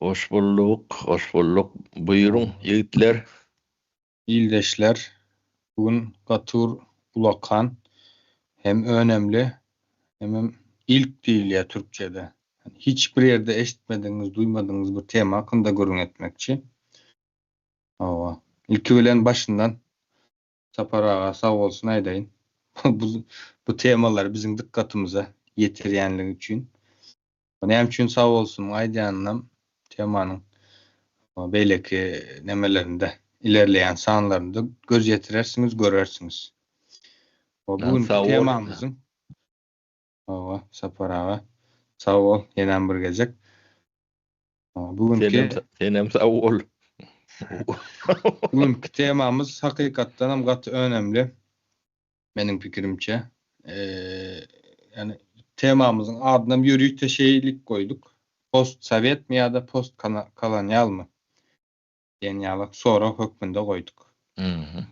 Hoş bulduk, hoş bulduk. Buyurun yiğitler. İldeşler, bugün Gatur Bulakan hem önemli hem ilk değil ya Türkçe'de. Yani hiçbir yerde eşitmediğiniz, duymadığınız bir tema hakkında görün etmekçi. Ava. İlki bilen başından Sapar ağa sağ olsun aydayn. bu temalar bizim dikkatimize yetiryenlik için. Hem için sağ olsun aydayanlam temanın belki nemelerinde ilerleyen sanlarında göz yetirersiniz, görersiniz. Sağ Bugünkü ol. temamızın Sapar ağa sağ ol yenen bir gezek. Senem, Bugünkü senem sağ ol. bugünkü temamız hakikaten hem gatı önemli benim fikrimçe. Yani temamızın adına bir yürüyüşte şeylik koyduk. Post Sovyet mi ya da post kolonyal mı? Deniyalık sonra hükmünde koyduk. Hı hı.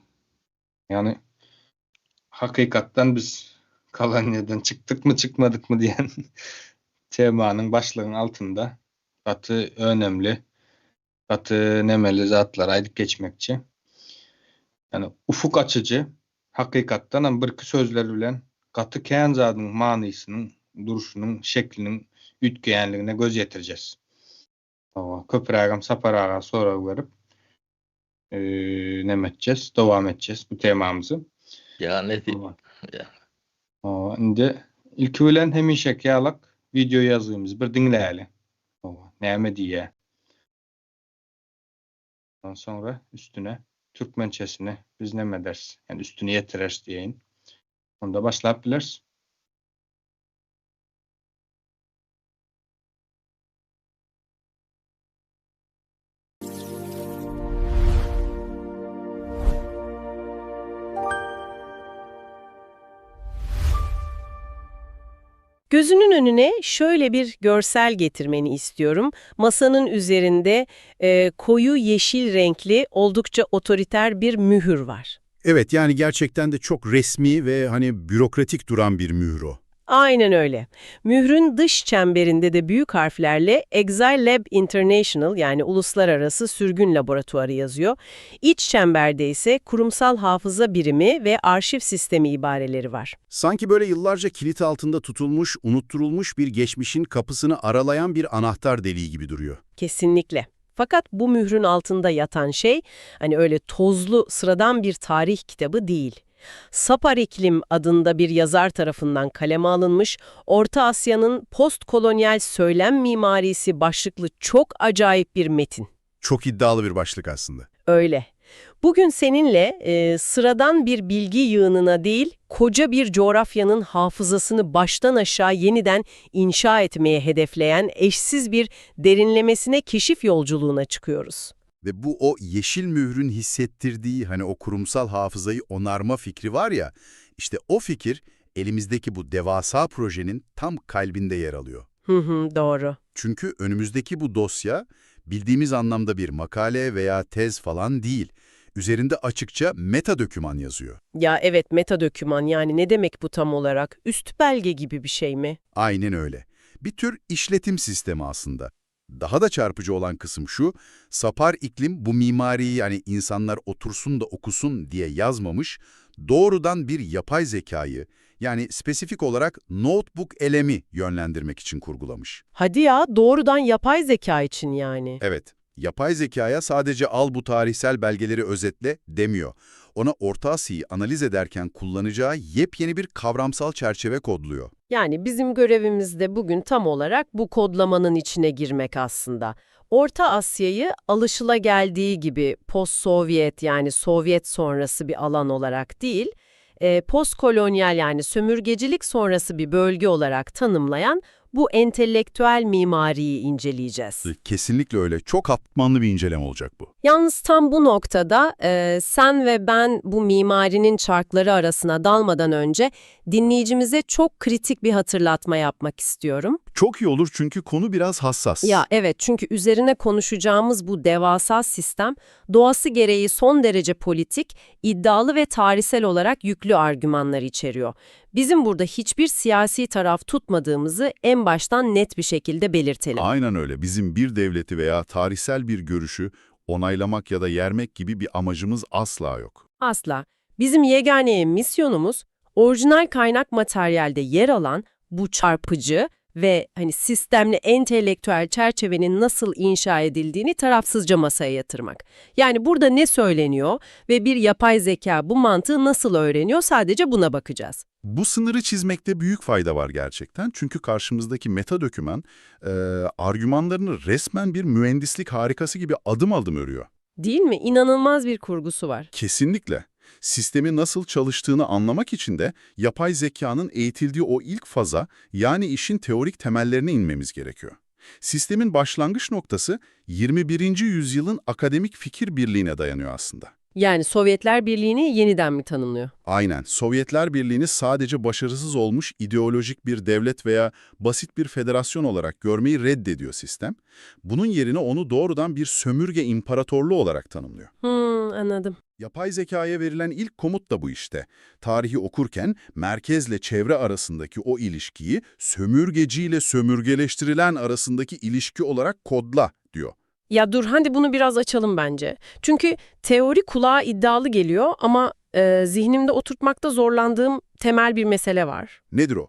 Yani hakikaten biz kolonyadan çıktık mı çıkmadık mı diyen temanın başlığının altında katı önemli, katı nemeli zatlar aydıp geçmekçi. Yani ufuk açıcı, hakikatten ama bir iki sözler bilen katı kehan zatının manısının, duruşunun, şeklinin ütgeyenliğine göz yetireceğiz. Köpürägem saparağa sonra verip nemeteceğiz, devam edeceğiz bu temamızı. Ya ne di- Tamam. ya. Indi ilki bilen hemin şekýalak video yazýymyz bir dinläýäli. Näme diýe. Ondan sonra üstüne Türkmençesini biz näme ders? Yani üstüne yetirers diýeň. Onda başlap bilers. Gözünün önüne şöyle bir görsel getirmeni istiyorum. Masanın üzerinde koyu yeşil renkli, oldukça otoriter bir mühür var. Evet, yani gerçekten de çok resmi ve hani bürokratik duran bir mühür o. Aynen öyle. Mührün dış çemberinde de büyük harflerle Exile Lab International, yani Uluslararası Sürgün Laboratuvarı yazıyor. İç çemberde ise kurumsal hafıza birimi ve arşiv sistemi ibareleri var. Sanki böyle yıllarca kilit altında tutulmuş, unutturulmuş bir geçmişin kapısını aralayan bir anahtar deliği gibi duruyor. Kesinlikle. Fakat bu mührün altında yatan şey, hani öyle tozlu, sıradan bir tarih kitabı değil. Sapar İklim adında bir yazar tarafından kaleme alınmış, Orta Asya'nın postkolonyal söylem mimarisi başlıklı çok acayip bir metin. Çok iddialı bir başlık aslında. Öyle. Bugün seninle sıradan bir bilgi yığınına değil, koca bir coğrafyanın hafızasını baştan aşağı yeniden inşa etmeye hedefleyen eşsiz bir derinlemesine keşif yolculuğuna çıkıyoruz. Ve bu o yeşil mührün hissettirdiği hani o kurumsal hafızayı onarma fikri var ya, işte o fikir elimizdeki bu devasa projenin tam kalbinde yer alıyor. Doğru. Çünkü önümüzdeki bu dosya bildiğimiz anlamda bir makale veya tez falan değil. Üzerinde açıkça meta doküman yazıyor. Ya evet, meta doküman, yani ne demek bu tam olarak? Üst belge gibi bir şey mi? Aynen öyle. Bir tür işletim sistemi aslında. Daha da çarpıcı olan kısım şu, Sapar İklim bu mimariyi yani insanlar otursun da okusun diye yazmamış, doğrudan bir yapay zekayı yani spesifik olarak notebook elemi yönlendirmek için kurgulamış. Hadi ya, doğrudan yapay zeka için yani. Evet, yapay zekaya sadece al bu tarihsel belgeleri özetle demiyor. Ona Orta Asya'yı analiz ederken kullanacağı yepyeni bir kavramsal çerçeve kodluyor. Yani bizim görevimiz de bugün tam olarak bu kodlamanın içine girmek aslında. Orta Asya'yı alışılageldiği gibi post-Sovyet, yani Sovyet sonrası bir alan olarak değil, postkolonyal, yani sömürgecilik sonrası bir bölge olarak tanımlayan bu entelektüel mimariyi inceleyeceğiz. Kesinlikle öyle. Çok katmanlı bir inceleme olacak bu. Yalnız tam bu noktada sen ve ben bu mimarinin çarkları arasına dalmadan önce dinleyicimize çok kritik bir hatırlatma yapmak istiyorum. Çok iyi olur çünkü konu biraz hassas. Ya evet, çünkü üzerine konuşacağımız bu devasa sistem doğası gereği son derece politik, iddialı ve tarihsel olarak yüklü argümanlar içeriyor. Bizim burada hiçbir siyasi taraf tutmadığımızı en baştan net bir şekilde belirtelim. Aynen öyle. Bizim bir devleti veya tarihsel bir görüşü onaylamak ya da yermek gibi bir amacımız asla yok. Asla. Bizim yegane misyonumuz orijinal kaynak materyalde yer alan bu çarpıcı ve sistemli entelektüel çerçevenin nasıl inşa edildiğini tarafsızca masaya yatırmak. Yani burada ne söyleniyor ve bir yapay zeka bu mantığı nasıl öğreniyor, sadece buna bakacağız. Bu sınırı çizmekte büyük fayda var gerçekten. Çünkü karşımızdaki meta doküman argümanlarını resmen bir mühendislik harikası gibi adım adım örüyor. Değil mi? İnanılmaz bir kurgusu var. Kesinlikle. Sistemin nasıl çalıştığını anlamak için de yapay zekanın eğitildiği o ilk faza, yani işin teorik temellerine inmemiz gerekiyor. Sistemin başlangıç noktası 21. yüzyılın akademik fikir birliğine dayanıyor aslında. Yani Sovyetler Birliği'ni yeniden mi tanımlıyor? Aynen, Sovyetler Birliği'ni sadece başarısız olmuş ideolojik bir devlet veya basit bir federasyon olarak görmeyi reddediyor sistem. Bunun yerine onu doğrudan bir sömürge imparatorluğu olarak tanımlıyor. Anladım. Yapay zekaya verilen ilk komut da bu işte. Tarihi okurken merkezle çevre arasındaki o ilişkiyi sömürgeciyle sömürgeleştirilen arasındaki ilişki olarak kodla diyor. Ya dur, hadi bunu biraz açalım bence. Çünkü teori kulağa iddialı geliyor ama zihnimde oturtmakta zorlandığım temel bir mesele var. Nedir o?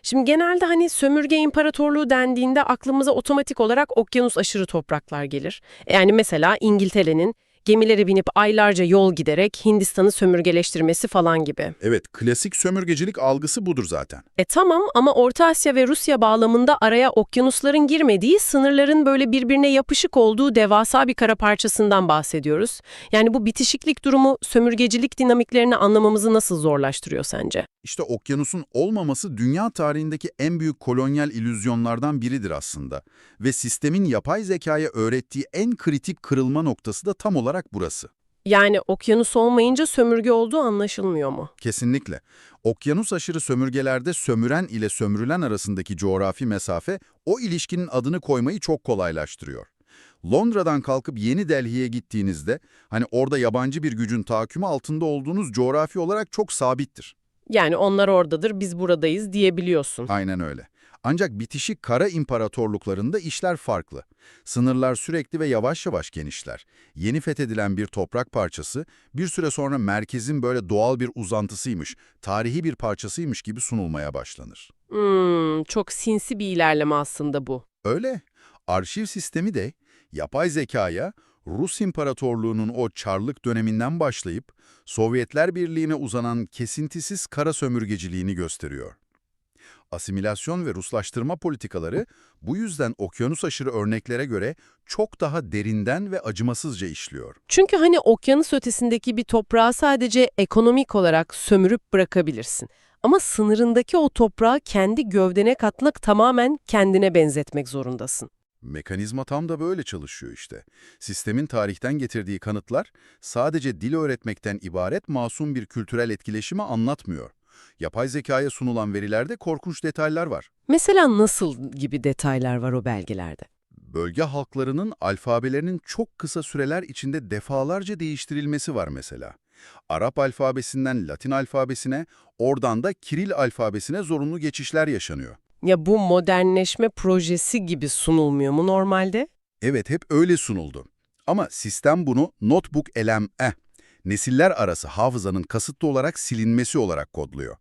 Şimdi genelde sömürge imparatorluğu dendiğinde aklımıza otomatik olarak okyanus aşırı topraklar gelir. Yani mesela İngiltere'nin gemilere binip aylarca yol giderek Hindistan'ı sömürgeleştirmesi falan gibi. Evet, klasik sömürgecilik algısı budur zaten. Tamam, ama Orta Asya ve Rusya bağlamında araya okyanusların girmediği, sınırların böyle birbirine yapışık olduğu devasa bir kara parçasından bahsediyoruz. Yani bu bitişiklik durumu sömürgecilik dinamiklerini anlamamızı nasıl zorlaştırıyor sence? İşte okyanusun olmaması dünya tarihindeki en büyük kolonyal illüzyonlardan biridir aslında. Ve sistemin yapay zekaya öğrettiği en kritik kırılma noktası da tam olarak burası. Yani okyanus olmayınca sömürge olduğu anlaşılmıyor mu? Kesinlikle. Okyanus aşırı sömürgelerde sömüren ile sömürülen arasındaki coğrafi mesafe o ilişkinin adını koymayı çok kolaylaştırıyor. Londra'dan kalkıp Yeni Delhi'ye gittiğinizde orada yabancı bir gücün tahakkümü altında olduğunuz coğrafi olarak çok sabittir. Yani onlar oradadır, biz buradayız diyebiliyorsun. Aynen öyle. Ancak bitişik kara imparatorluklarında işler farklı. Sınırlar sürekli ve yavaş yavaş genişler. Yeni fethedilen bir toprak parçası bir süre sonra merkezin böyle doğal bir uzantısıymış, tarihi bir parçasıymış gibi sunulmaya başlanır. Çok sinsi bir ilerleme aslında bu. Öyle. Arşiv sistemi de yapay zekaya Rus İmparatorluğu'nun o Çarlık döneminden başlayıp Sovyetler Birliği'ne uzanan kesintisiz kara sömürgeciliğini gösteriyor. Asimilasyon ve Ruslaştırma politikaları bu yüzden okyanus aşırı örneklere göre çok daha derinden ve acımasızca işliyor. Çünkü okyanus ötesindeki bir toprağı sadece ekonomik olarak sömürüp bırakabilirsin. Ama sınırındaki o toprağı kendi gövdene katmak, tamamen kendine benzetmek zorundasın. Mekanizma tam da böyle çalışıyor işte. Sistemin tarihten getirdiği kanıtlar sadece dil öğretmekten ibaret masum bir kültürel etkileşimi anlatmıyor. Yapay zekaya sunulan verilerde korkunç detaylar var. Mesela nasıl gibi detaylar var o belgelerde? Bölge halklarının alfabelerinin çok kısa süreler içinde defalarca değiştirilmesi var mesela. Arap alfabesinden Latin alfabesine, oradan da Kiril alfabesine zorunlu geçişler yaşanıyor. Ya bu modernleşme projesi gibi sunulmuyor mu normalde? Evet, hep öyle sunuldu. Ama sistem bunu notebook elem-e, nesiller arası hafızanın kasıtlı olarak silinmesi olarak kodluyor.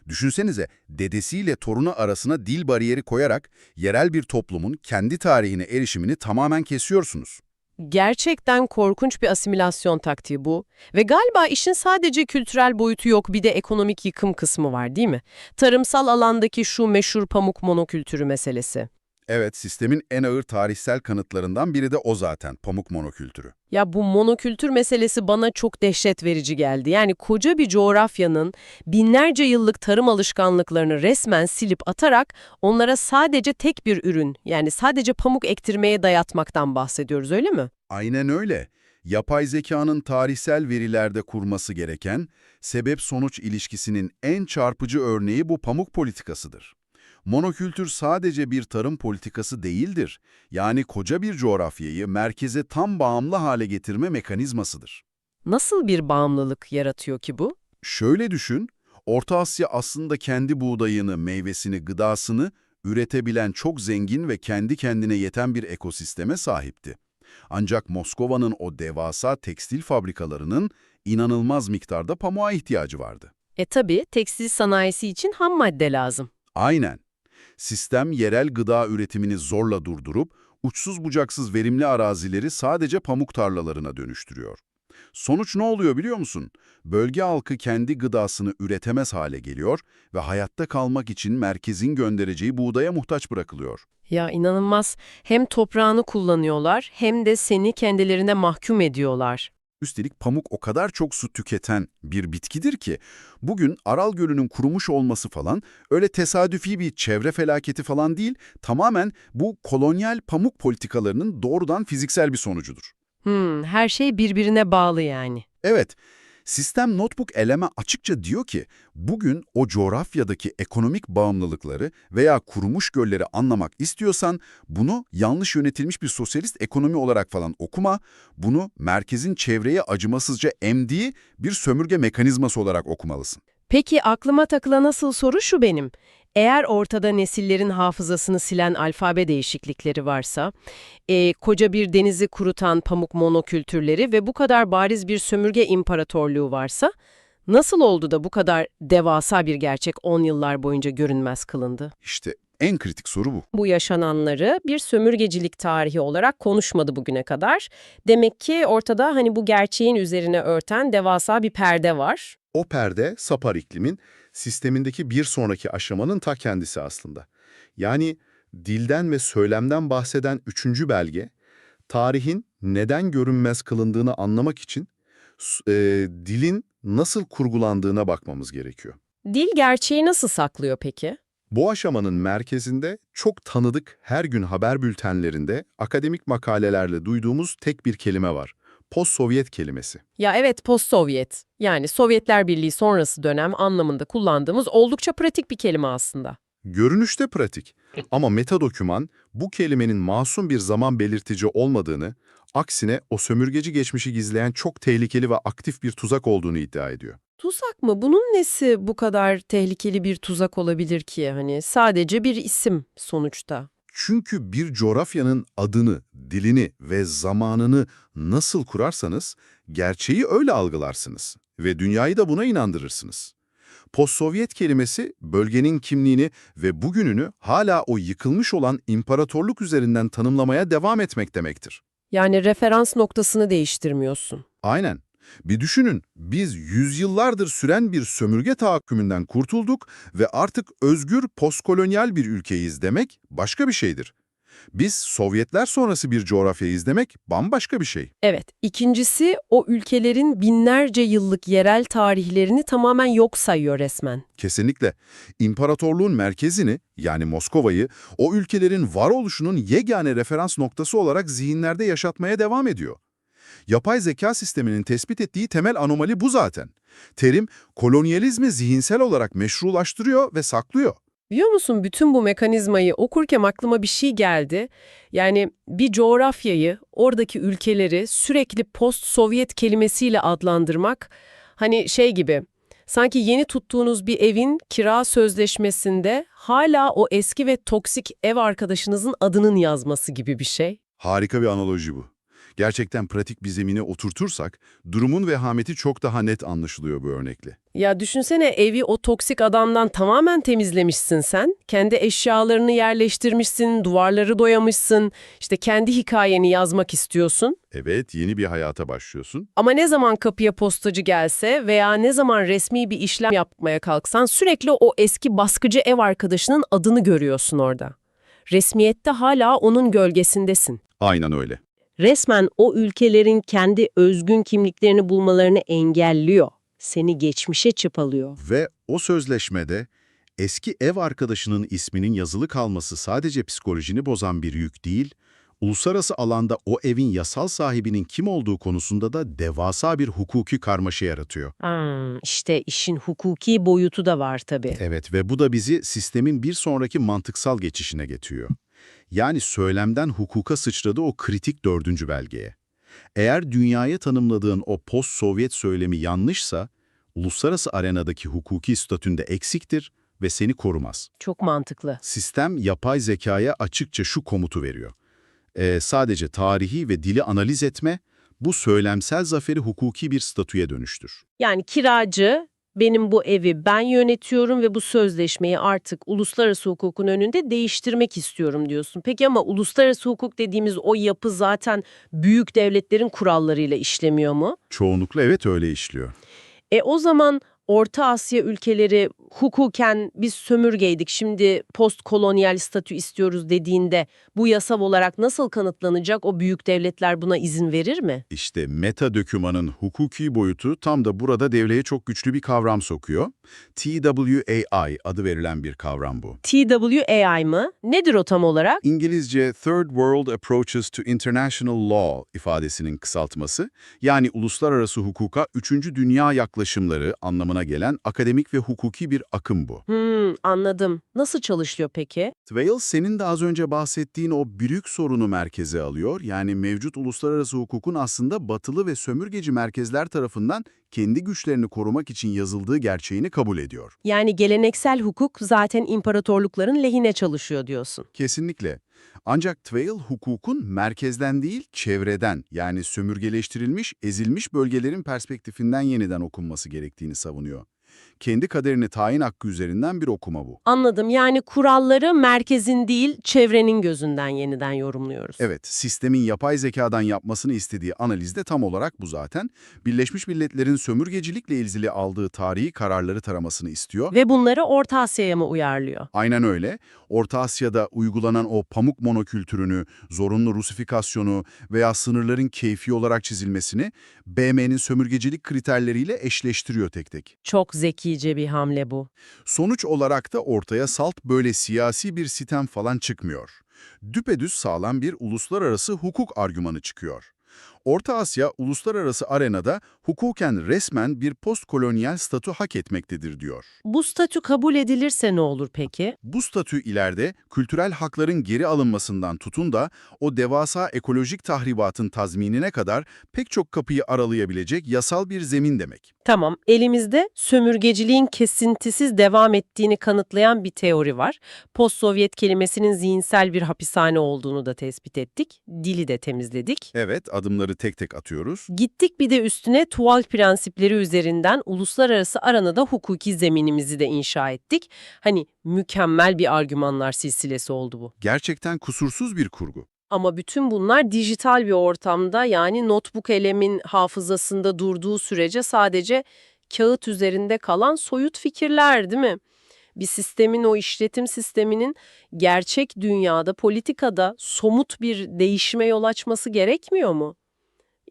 Düşünsenize, dedesiyle torunu arasına dil bariyeri koyarak yerel bir toplumun kendi tarihine erişimini tamamen kesiyorsunuz. Gerçekten korkunç bir asimilasyon taktiği bu. Ve galiba işin sadece kültürel boyutu yok, bir de ekonomik yıkım kısmı var, değil mi? Tarımsal alandaki şu meşhur pamuk monokültürü meselesi. Evet, sistemin en ağır tarihsel kanıtlarından biri de o zaten, pamuk monokültürü. Ya bu monokültür meselesi bana çok dehşet verici geldi. Yani koca bir coğrafyanın binlerce yıllık tarım alışkanlıklarını resmen silip atarak onlara sadece tek bir ürün, yani sadece pamuk ektirmeye dayatmaktan bahsediyoruz, öyle mi? Aynen öyle. Yapay zekanın tarihsel verilerde kurması gereken sebep-sonuç ilişkisinin en çarpıcı örneği bu pamuk politikasıdır. Monokültür sadece bir tarım politikası değildir. Yani koca bir coğrafyayı merkeze tam bağımlı hale getirme mekanizmasıdır. Nasıl bir bağımlılık yaratıyor ki bu? Şöyle düşün, Orta Asya aslında kendi buğdayını, meyvesini, gıdasını üretebilen çok zengin ve kendi kendine yeten bir ekosisteme sahipti. Ancak Moskova'nın o devasa tekstil fabrikalarının inanılmaz miktarda pamuğa ihtiyacı vardı. Tabii tekstil sanayisi için ham madde lazım. Aynen. Sistem yerel gıda üretimini zorla durdurup, uçsuz bucaksız verimli arazileri sadece pamuk tarlalarına dönüştürüyor. Sonuç ne oluyor biliyor musun? Bölge halkı kendi gıdasını üretemez hale geliyor ve hayatta kalmak için merkezin göndereceği buğdaya muhtaç bırakılıyor. Ya inanılmaz. Hem toprağını kullanıyorlar hem de seni kendilerine mahkum ediyorlar. Üstelik pamuk o kadar çok su tüketen bir bitkidir ki, bugün Aral Gölü'nün kurumuş olması falan öyle tesadüfi bir çevre felaketi falan değil, tamamen bu kolonyal pamuk politikalarının doğrudan fiziksel bir sonucudur. Her şey birbirine bağlı yani. Evet, sistem notebook eleme açıkça diyor ki, bugün o coğrafyadaki ekonomik bağımlılıkları veya kurumuş gölleri anlamak istiyorsan, bunu yanlış yönetilmiş bir sosyalist ekonomi olarak falan okuma, bunu merkezin çevreye acımasızca emdiği bir sömürge mekanizması olarak okumalısın. Peki aklıma takılan asıl soru şu benim. Eğer ortada nesillerin hafızasını silen alfabe değişiklikleri varsa, koca bir denizi kurutan pamuk monokültürleri ve bu kadar bariz bir sömürge imparatorluğu varsa, nasıl oldu da bu kadar devasa bir gerçek 10 yıllar boyunca görünmez kılındı? İşte en kritik soru bu. Bu yaşananları bir sömürgecilik tarihi olarak konuşmadı bugüne kadar. Demek ki ortada bu gerçeğin üzerine örten devasa bir perde var. O perde, Sapar iklimin sistemindeki bir sonraki aşamanın ta kendisi aslında. Yani dilden ve söylemden bahseden üçüncü belge, tarihin neden görünmez kılındığını anlamak için dilin nasıl kurgulandığına bakmamız gerekiyor. Dil gerçeği nasıl saklıyor peki? Bu aşamanın merkezinde çok tanıdık her gün haber bültenlerinde akademik makalelerle duyduğumuz tek bir kelime var. Post-Sovyet kelimesi. Ya evet, post-Sovyet. Yani Sovyetler Birliği sonrası dönem anlamında kullandığımız oldukça pratik bir kelime aslında. Görünüşte pratik ama metadoküman bu kelimenin masum bir zaman belirtici olmadığını, aksine o sömürgeci geçmişi gizleyen çok tehlikeli ve aktif bir tuzak olduğunu iddia ediyor. Tuzak mı? Bunun nesi bu kadar tehlikeli bir tuzak olabilir ki? Sadece bir isim sonuçta. Çünkü bir coğrafyanın adını, dilini ve zamanını nasıl kurarsanız, gerçeği öyle algılarsınız ve dünyayı da buna inandırırsınız. Post-Sovyet kelimesi bölgenin kimliğini ve bugününü hala o yıkılmış olan imparatorluk üzerinden tanımlamaya devam etmek demektir. Yani referans noktasını değiştirmiyorsun. Aynen. Bir düşünün, biz yüzyıllardır süren bir sömürge tahakkümünden kurtulduk ve artık özgür postkolonyal bir ülkeyiz demek başka bir şeydir. Biz Sovyetler sonrası bir coğrafyayız demek bambaşka bir şey. Evet, ikincisi o ülkelerin binlerce yıllık yerel tarihlerini tamamen yok sayıyor resmen. Kesinlikle. İmparatorluğun merkezini, yani Moskova'yı, o ülkelerin varoluşunun yegane referans noktası olarak zihinlerde yaşatmaya devam ediyor. Yapay zeka sisteminin tespit ettiği temel anomali bu zaten. Terim, kolonyalizmi zihinsel olarak meşrulaştırıyor ve saklıyor. Biliyor musun, bütün bu mekanizmayı okurken aklıma bir şey geldi. Yani bir coğrafyayı, oradaki ülkeleri sürekli post-Sovyet kelimesiyle adlandırmak, şey gibi, sanki yeni tuttuğunuz bir evin kira sözleşmesinde hala o eski ve toksik ev arkadaşınızın adının yazması gibi bir şey. Harika bir analoji bu. Gerçekten pratik bir zemine oturtursak, durumun vehameti çok daha net anlaşılıyor bu örnekle. Ya düşünsene, evi o toksik adamdan tamamen temizlemişsin sen. Kendi eşyalarını yerleştirmişsin, duvarları boyamışsın. İşte kendi hikayeni yazmak istiyorsun. Evet, yeni bir hayata başlıyorsun. Ama ne zaman kapıya postacı gelse veya ne zaman resmi bir işlem yapmaya kalksan sürekli o eski baskıcı ev arkadaşının adını görüyorsun orada. Resmiyette hala onun gölgesindesin. Aynen öyle. Resmen o ülkelerin kendi özgün kimliklerini bulmalarını engelliyor. Seni geçmişe çıpalıyor. Ve o sözleşmede eski ev arkadaşının isminin yazılı kalması sadece psikolojini bozan bir yük değil, Uluslararası alanda o evin yasal sahibinin kim olduğu konusunda da devasa bir hukuki karmaşa yaratıyor. İşte işin hukuki boyutu da var tabii. Evet ve bu da bizi sistemin bir sonraki mantıksal geçişine getiriyor. Yani söylemden hukuka sıçradığı o kritik 4. belgeye. Eğer dünyaya tanımladığın o post-Sovyet söylemi yanlışsa, uluslararası arenadaki hukuki statünde eksiktir ve seni korumaz. Çok mantıklı. Sistem yapay zekaya açıkça şu komutu veriyor. Sadece tarihi ve dili analiz etme, bu söylemsel zaferi hukuki bir statüye dönüştür. Yani kiracı, benim bu evi ben yönetiyorum ve bu sözleşmeyi artık uluslararası hukukun önünde değiştirmek istiyorum diyorsun. Peki ama uluslararası hukuk dediğimiz o yapı zaten büyük devletlerin kurallarıyla işlemiyor mu? Çoğunlukla evet öyle işliyor. O zaman Orta Asya ülkeleri hukuken biz sömürgeydik, şimdi postkolonyal statü istiyoruz dediğinde bu yasal olarak nasıl kanıtlanacak, o büyük devletler buna izin verir mi? İşte meta dökümanın hukuki boyutu tam da burada devreye çok güçlü bir kavram sokuyor. TWAI adı verilen bir kavram bu. TWAI mı? Nedir o tam olarak? İngilizce Third World Approaches to International Law ifadesinin kısaltması, yani uluslararası hukuka 3. dünya yaklaşımları anlamına gelen akademik ve hukuki bir akım bu. Anladım. Nasıl çalışıyor peki? Twales senin de az önce bahsettiğin o büyük sorunu merkeze alıyor. Yani mevcut uluslararası hukukun aslında batılı ve sömürgeci merkezler tarafından kendi güçlerini korumak için yazıldığı gerçeğini kabul ediyor. Yani geleneksel hukuk zaten imparatorlukların lehine çalışıyor diyorsun. Kesinlikle. Ancak Twale hukukun merkezden değil, çevreden, yani sömürgeleştirilmiş, ezilmiş bölgelerin perspektifinden yeniden okunması gerektiğini savunuyor. Kendi kaderini tayin hakkı üzerinden bir okuma bu. Anladım. Yani kuralları merkezin değil, çevrenin gözünden yeniden yorumluyoruz. Evet, sistemin yapay zekadan yapmasını istediği analiz de tam olarak bu zaten. Birleşmiş Milletler'in sömürgecilikle ilgili aldığı tarihi kararları taramasını istiyor. Ve bunları Orta Asya'ya mı uyarlıyor? Aynen öyle. Orta Asya'da uygulanan o pamuk monokültürünü, zorunlu rusifikasyonu veya sınırların keyfi olarak çizilmesini BM'nin sömürgecilik kriterleriyle eşleştiriyor tek tek. Çok zekice bir hamle bu. Sonuç olarak da ortaya salt böyle siyasi bir sistem falan çıkmıyor. Düpedüz sağlam bir uluslararası hukuk argümanı çıkıyor. Orta Asya, uluslararası arenada hukuken resmen bir postkolonyal statü hak etmektedir diyor. Bu statü kabul edilirse ne olur peki? Bu statü ileride kültürel hakların geri alınmasından tutun da o devasa ekolojik tahribatın tazminine kadar pek çok kapıyı aralayabilecek yasal bir zemin demek. Tamam, elimizde sömürgeciliğin kesintisiz devam ettiğini kanıtlayan bir teori var. Post-Sovyet kelimesinin zihinsel bir hapishane olduğunu da tespit ettik. Dili de temizledik. Evet, adımları tek tek atıyoruz. Gittik bir de üstüne tuval prensipleri üzerinden uluslararası arenada hukuki zeminimizi de inşa ettik. Hani mükemmel bir argümanlar silsilesi oldu bu. Gerçekten kusursuz bir kurgu. Ama bütün bunlar dijital bir ortamda, yani notebook elemin hafızasında durduğu sürece sadece kağıt üzerinde kalan soyut fikirler, değil mi? Bir sistemin, o işletim sisteminin gerçek dünyada, politikada somut bir değişime yol açması gerekmiyor mu?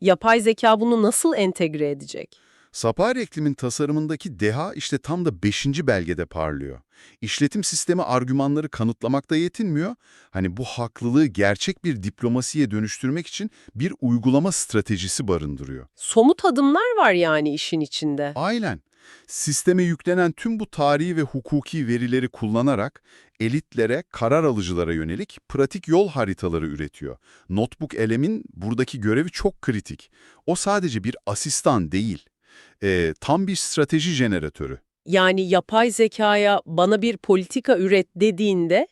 Yapay zeka bunu nasıl entegre edecek? Sapar iklimin tasarımındaki deha işte tam da 5. belgede parlıyor. İşletim sistemi argümanları kanıtlamakta yetinmiyor. Hani bu haklılığı gerçek bir diplomasiye dönüştürmek için bir uygulama stratejisi barındırıyor. Somut adımlar var yani işin içinde. Aynen. Sisteme yüklenen tüm bu tarihi ve hukuki verileri kullanarak elitlere, karar alıcılara yönelik pratik yol haritaları üretiyor. Notebook elemin buradaki görevi çok kritik. O sadece bir asistan değil. Tam bir strateji jeneratörü. Yani yapay zekaya bana bir politika üret dediğinde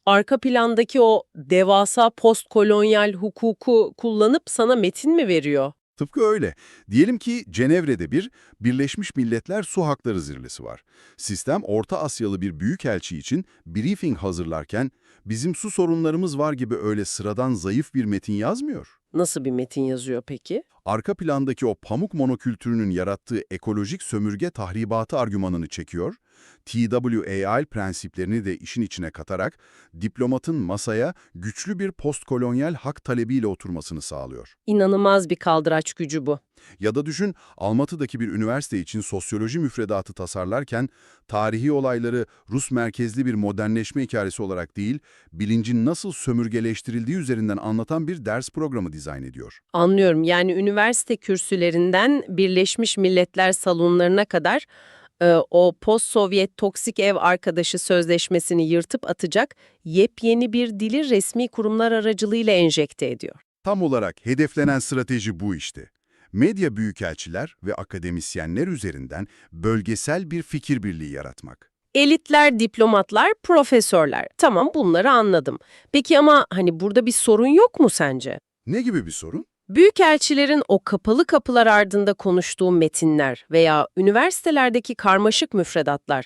arka plandaki o devasa postkolonyal hukuku kullanıp sana metin mi veriyor? Tıpkı öyle. Diyelim ki Cenevre'de bir Birleşmiş Milletler Su Hakları Zirvesi var. Sistem Orta Asyalı bir büyükelçi için briefing hazırlarken bizim su sorunlarımız var gibi öyle sıradan zayıf bir metin yazmıyor. Nasıl bir metin yazıyor peki? Arka plandaki o pamuk monokültürünün yarattığı ekolojik sömürge tahribatı argümanını çekiyor TWAL prensiplerini de işin içine katarak diplomatın masaya güçlü bir postkolonyal hak talebiyle oturmasını sağlıyor. İnanılmaz bir kaldıraç gücü bu. Ya da düşün, Almatı'daki bir üniversite için sosyoloji müfredatı tasarlarken tarihi olayları Rus merkezli bir modernleşme hikayesi olarak değil, bilincin nasıl sömürgeleştirildiği üzerinden anlatan bir ders programı dizayn ediyor. Anlıyorum. Yani üniversite kürsülerinden Birleşmiş Milletler salonlarına kadar o post-Sovyet toksik ev arkadaşı sözleşmesini yırtıp atacak yepyeni bir dili resmi kurumlar aracılığıyla enjekte ediyor. Tam olarak hedeflenen strateji bu işte. Medya büyükelçiler ve akademisyenler üzerinden bölgesel bir fikir birliği yaratmak. Elitler, diplomatlar, profesörler. Tamam, bunları anladım. Peki ama hani burada bir sorun yok mu sence? Ne gibi bir sorun? Büyükelçilerin o kapalı kapılar ardında konuştuğu metinler veya üniversitelerdeki karmaşık müfredatlar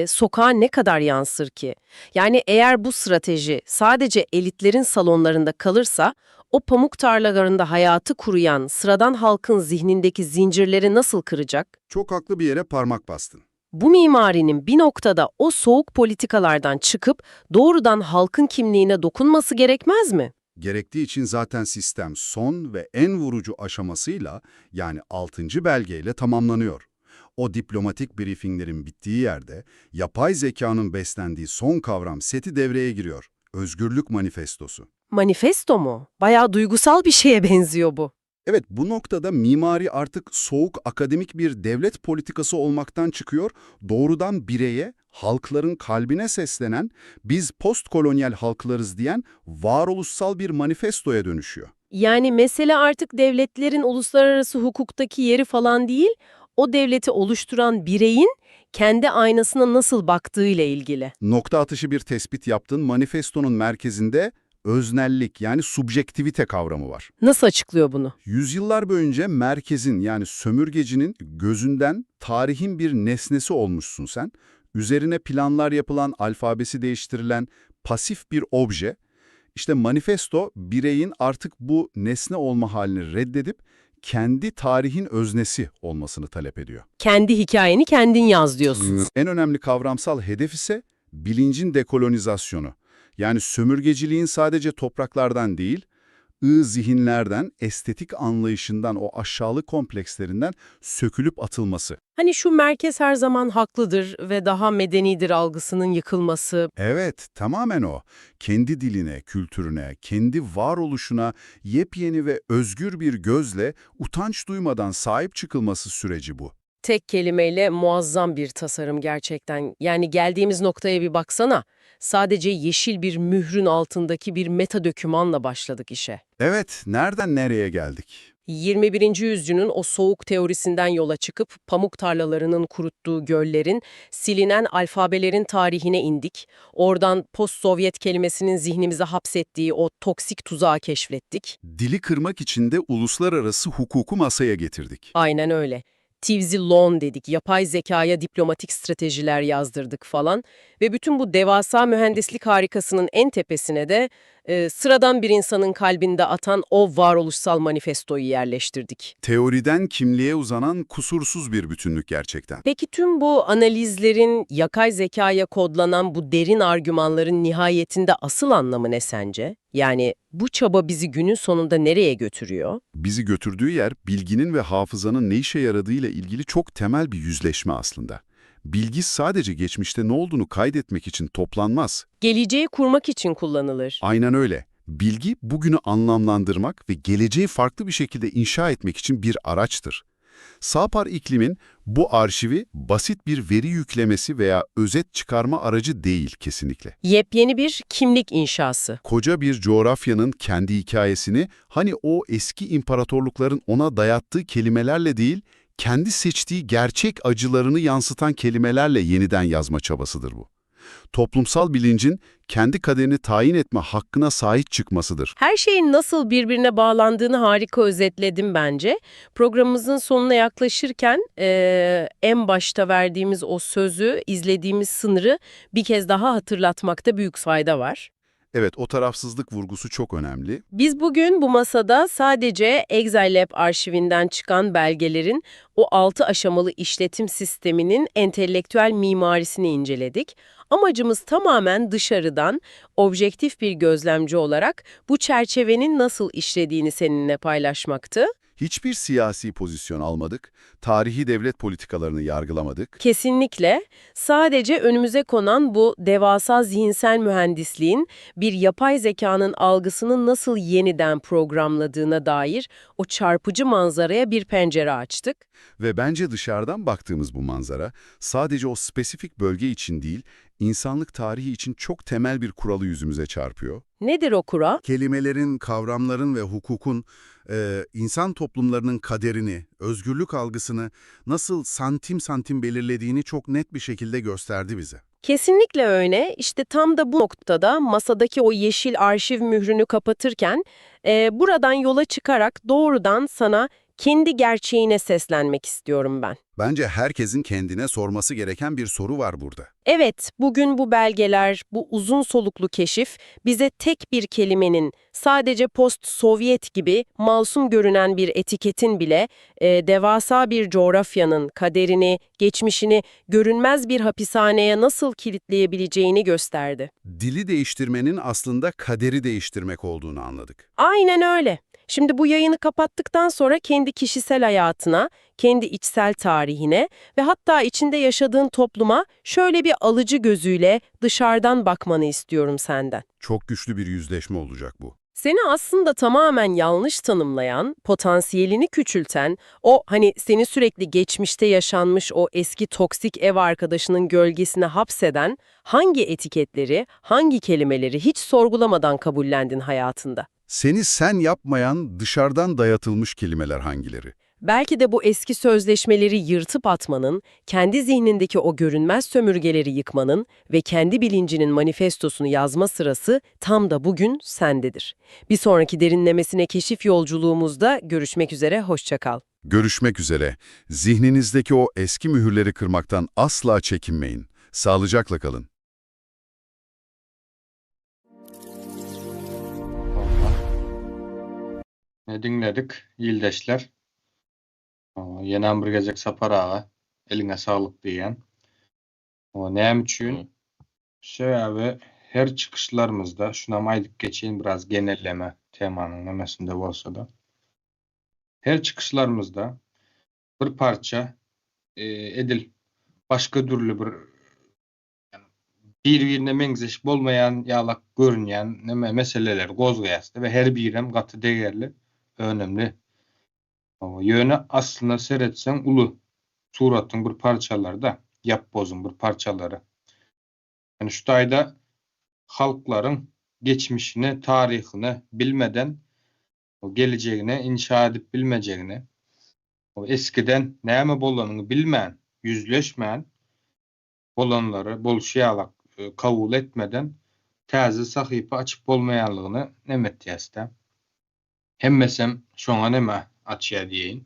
sokağa ne kadar yansır ki? Yani eğer bu strateji sadece elitlerin salonlarında kalırsa, o pamuk tarlalarında hayatı kuruyan sıradan halkın zihnindeki zincirleri nasıl kıracak? Çok haklı bir yere parmak bastın. Bu mimarinin bir noktada o soğuk politikalardan çıkıp doğrudan halkın kimliğine dokunması gerekmez mi? Gerektiği için zaten sistem son ve en vurucu aşamasıyla, yani 6. belgeyle tamamlanıyor. O diplomatik briefinglerin bittiği yerde yapay zekanın beslendiği son kavram seti devreye giriyor. Özgürlük Manifestosu. Manifesto mu? Bayağı duygusal bir şeye benziyor bu. Evet, bu noktada mimari artık soğuk akademik bir devlet politikası olmaktan çıkıyor, doğrudan bireye, halkların kalbine seslenen, biz postkolonyal halklarız diyen varoluşsal bir manifestoya dönüşüyor. Yani mesele artık devletlerin uluslararası hukuktaki yeri falan değil, o devleti oluşturan bireyin kendi aynasına nasıl baktığıyla ilgili. Nokta atışı bir tespit yaptın, manifestonun merkezinde öznellik yani subjektivite kavramı var. Nasıl açıklıyor bunu? Yüzyıllar boyunca merkezin yani sömürgecinin gözünden tarihin bir nesnesi olmuşsun sen. Üzerine planlar yapılan, alfabesi değiştirilen pasif bir obje. İşte manifesto bireyin artık bu nesne olma halini reddedip kendi tarihin öznesi olmasını talep ediyor. Kendi hikayeni kendin yaz diyorsun. En önemli kavramsal hedef ise bilincin dekolonizasyonu. Yani sömürgeciliğin sadece topraklardan değil, zihinlerden, estetik anlayışından, o aşağılık komplekslerinden sökülüp atılması. Hani şu merkez her zaman haklıdır ve daha medenidir algısının yıkılması. Evet, tamamen o. Kendi diline, kültürüne, kendi varoluşuna yepyeni ve özgür bir gözle utanç duymadan sahip çıkılması süreci bu. Tek kelimeyle muazzam bir tasarım gerçekten. Yani geldiğimiz noktaya bir baksana. Sadece yeşil bir mührün altındaki bir meta dokümanla başladık işe. Evet, nereden nereye geldik? 21. yüzyılın o soğuk teorisinden yola çıkıp pamuk tarlalarının kuruttuğu göllerin, silinen alfabelerin tarihine indik. Oradan post-Sovyet kelimesinin zihnimize hapsettiği o toksik tuzağı keşfettik. Dili kırmak için de uluslararası hukuku masaya getirdik. Aynen öyle. Tivzi Law dedik, yapay zekaya diplomatik stratejiler yazdırdık falan ve bütün bu devasa mühendislik harikasının en tepesine de sıradan bir insanın kalbinde atan o varoluşsal manifestoyu yerleştirdik. Teoriden kimliğe uzanan kusursuz bir bütünlük gerçekten. Peki tüm bu analizlerin, yapay zekaya kodlanan bu derin argümanların nihayetinde asıl anlamı ne sence? Yani bu çaba bizi günün sonunda nereye götürüyor? Bizi götürdüğü yer bilginin ve hafızanın ne işe yaradığıyla ilgili çok temel bir yüzleşme aslında. Bilgi sadece geçmişte ne olduğunu kaydetmek için toplanmaz. Geleceği kurmak için kullanılır. Aynen öyle. Bilgi bugünü anlamlandırmak ve geleceği farklı bir şekilde inşa etmek için bir araçtır. Sapar iklimin bu arşivi basit bir veri yüklemesi veya özet çıkarma aracı değil kesinlikle. Yepyeni bir kimlik inşası. Koca bir coğrafyanın kendi hikayesini hani o eski imparatorlukların ona dayattığı kelimelerle değil, kendi seçtiği gerçek acılarını yansıtan kelimelerle yeniden yazma çabasıdır bu. Toplumsal bilincin kendi kaderini tayin etme hakkına sahip çıkmasıdır. Her şeyin nasıl birbirine bağlandığını harika özetledim bence. Programımızın sonuna yaklaşırken en başta verdiğimiz o sözü, izlediğimiz sınırı bir kez daha hatırlatmakta büyük fayda var. Evet, o tarafsızlık vurgusu çok önemli. Biz bugün bu masada sadece ExilLab arşivinden çıkan belgelerin o 6 aşamalı işletim sisteminin entelektüel mimarisini inceledik. Amacımız tamamen dışarıdan, objektif bir gözlemci olarak bu çerçevenin nasıl işlediğini seninle paylaşmaktı. Hiçbir siyasi pozisyon almadık, tarihi devlet politikalarını yargılamadık. Kesinlikle. Sadece önümüze konan bu devasa zihinsel mühendisliğin bir yapay zekanın algısını nasıl yeniden programladığına dair o çarpıcı manzaraya bir pencere açtık. Ve bence dışarıdan baktığımız bu manzara sadece o spesifik bölge için değil, insanlık tarihi için çok temel bir kuralı yüzümüze çarpıyor. Nedir o kural? Kelimelerin, kavramların ve hukukun insan toplumlarının kaderini, özgürlük algısını nasıl santim santim belirlediğini çok net bir şekilde gösterdi bize. Kesinlikle öyle. İşte tam da bu noktada masadaki o yeşil arşiv mührünü kapatırken buradan yola çıkarak doğrudan sana kendi gerçeğine seslenmek istiyorum ben. Bence herkesin kendine sorması gereken bir soru var burada. Evet, bugün bu belgeler, bu uzun soluklu keşif bize tek bir kelimenin, sadece post-Sovyet gibi masum görünen bir etiketin bile devasa bir coğrafyanın kaderini, geçmişini görünmez bir hapishaneye nasıl kilitleyebileceğini gösterdi. Dili değiştirmenin aslında kaderi değiştirmek olduğunu anladık. Aynen öyle. Şimdi bu yayını kapattıktan sonra kendi kişisel hayatına, kendi içsel tarihine ve hatta içinde yaşadığın topluma şöyle bir alıcı gözüyle dışarıdan bakmanı istiyorum senden. Çok güçlü bir yüzleşme olacak bu. Seni aslında tamamen yanlış tanımlayan, potansiyelini küçülten, o hani seni sürekli geçmişte yaşanmış o eski toksik ev arkadaşının gölgesine hapseden hangi etiketleri, hangi kelimeleri hiç sorgulamadan kabullendin hayatında? Seni sen yapmayan dışarıdan dayatılmış kelimeler hangileri? Belki de bu eski sözleşmeleri yırtıp atmanın, kendi zihnindeki o görünmez sömürgeleri yıkmanın ve kendi bilincinin manifestosunu yazma sırası tam da bugün sendedir. Bir sonraki derinlemesine keşif yolculuğumuzda görüşmek üzere, hoşça kal. Görüşmek üzere. Zihninizdeki o eski mühürleri kırmaktan asla çekinmeyin. Sağlıcakla kalın. Ne dinledik? Yildeşler. Yenem bir gezek Sapar ağa. Eline sağlık diyen. Näme üçin? Şöyle her çıkışlarımızda şuna aydık geçeyim biraz genelleme temanın nemesinde bolsa da. Her çıkışlarımızda bir parça edil başka türlü bir bir-birine meňzeş bolmayan ýalak görünýän neme meseleler gozgaýasdy ve her birem gaty değerli, önemli. Ýöne aslına seretseň uly suratyň bir parçalary da, ýap-bozyň bir parçalary. Yani şu taýda halklaryň geçmişini, tarihini bilmeden o geleceğine inşa edip bilmejegini, o eskiden näme bolanyny bilmän, yüzleşmän bolanlary bolşýalak kabul etmeden täze sahypa açyp bolmaýanlygyny nemet ýasda. Hemmesem şoňa näme açýar diýeýin.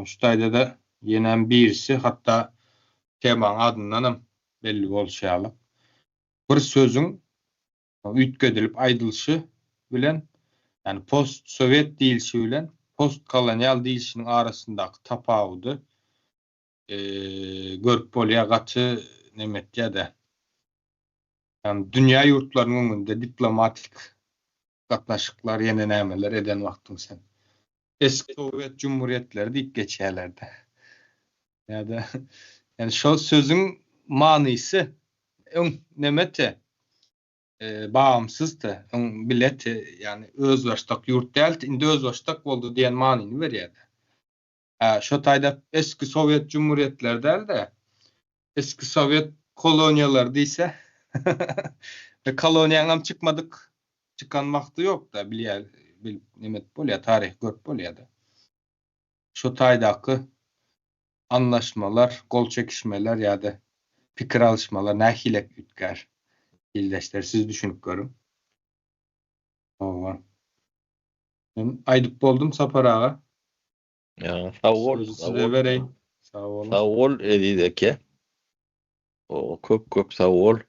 Şu taýda da ýenem birisi hatda temaň adyndanam belli bolşýaly. Bir sözüň üýtgedilip aýdylşy bilen, yani post-Sowet diýilşi bilen post-kolonial diýilşiniň arasyndaky tapawudy görüp bolýar gaty nemet ýa-da. Yani dünýä ýurtlarynyň öňünde diplomatik gatnaşyklar, ýene nämeler eden wagtyň sen. Eski Sowet Cumhuriyetleri diýip geçýärlerdi. Ýa-da yani şo sözüň manysy nemete bağımsızdy. Bileti yani özbaşdak ýurt däl, indi özbaşdak boldy diýen manyny berýärdi. Şo taýda eski Sowet Cumhuriyetleri däl-de eski Sowet koloniýalary diýse ve koloniýaňam çykmadyk, çıkan wagty ýok da bilýär, nemet bolýar, tarih görüp bolýar-da. Şo taýdaky anlaşmalar, gol çekişmeler ýa-da pikir alışmalar nähilek ütkär. Yildeşler, siz düşünüp görün. Ben aýdyp boldum Sapar ağa. Ya, sağ ol, Sözü sağ size ol. vereyim. Sağ olun. Sağ ol Edideke. O köp sağ ol.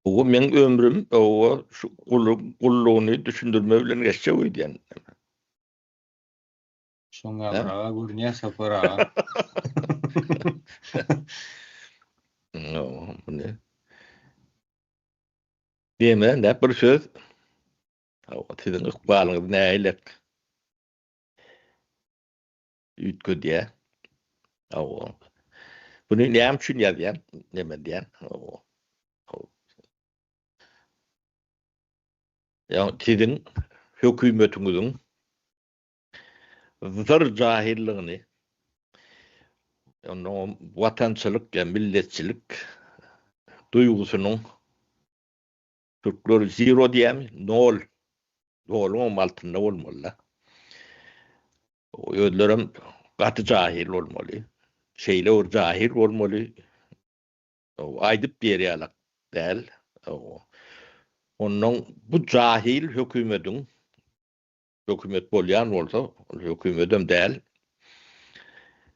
O men ömrüm o şu kulluğunu düşündürme bilen geçse o diyen. Şoňa He? gara gürnýe sapara. No, bu ne? Deme, ne bir söz. O sizin ıkbalınız näýlek? Ütkü diye. O. Bunu näme üçin ýazýan? Neme diýen? O. Ya sizin hökümetiňiziň zır jahilligini, onu watançylyk ya milletçilik duygusynyň Türkler zero diýämi? Nol. Noluň altynda bolmaly. O ödlerim gaty jahil bolmaly. Şeýle jahil bolmaly. O aýdyp berýärler däl. O. Onun bu jahil hökümetiň hökümet bolýan bolsa, hökümetem däl.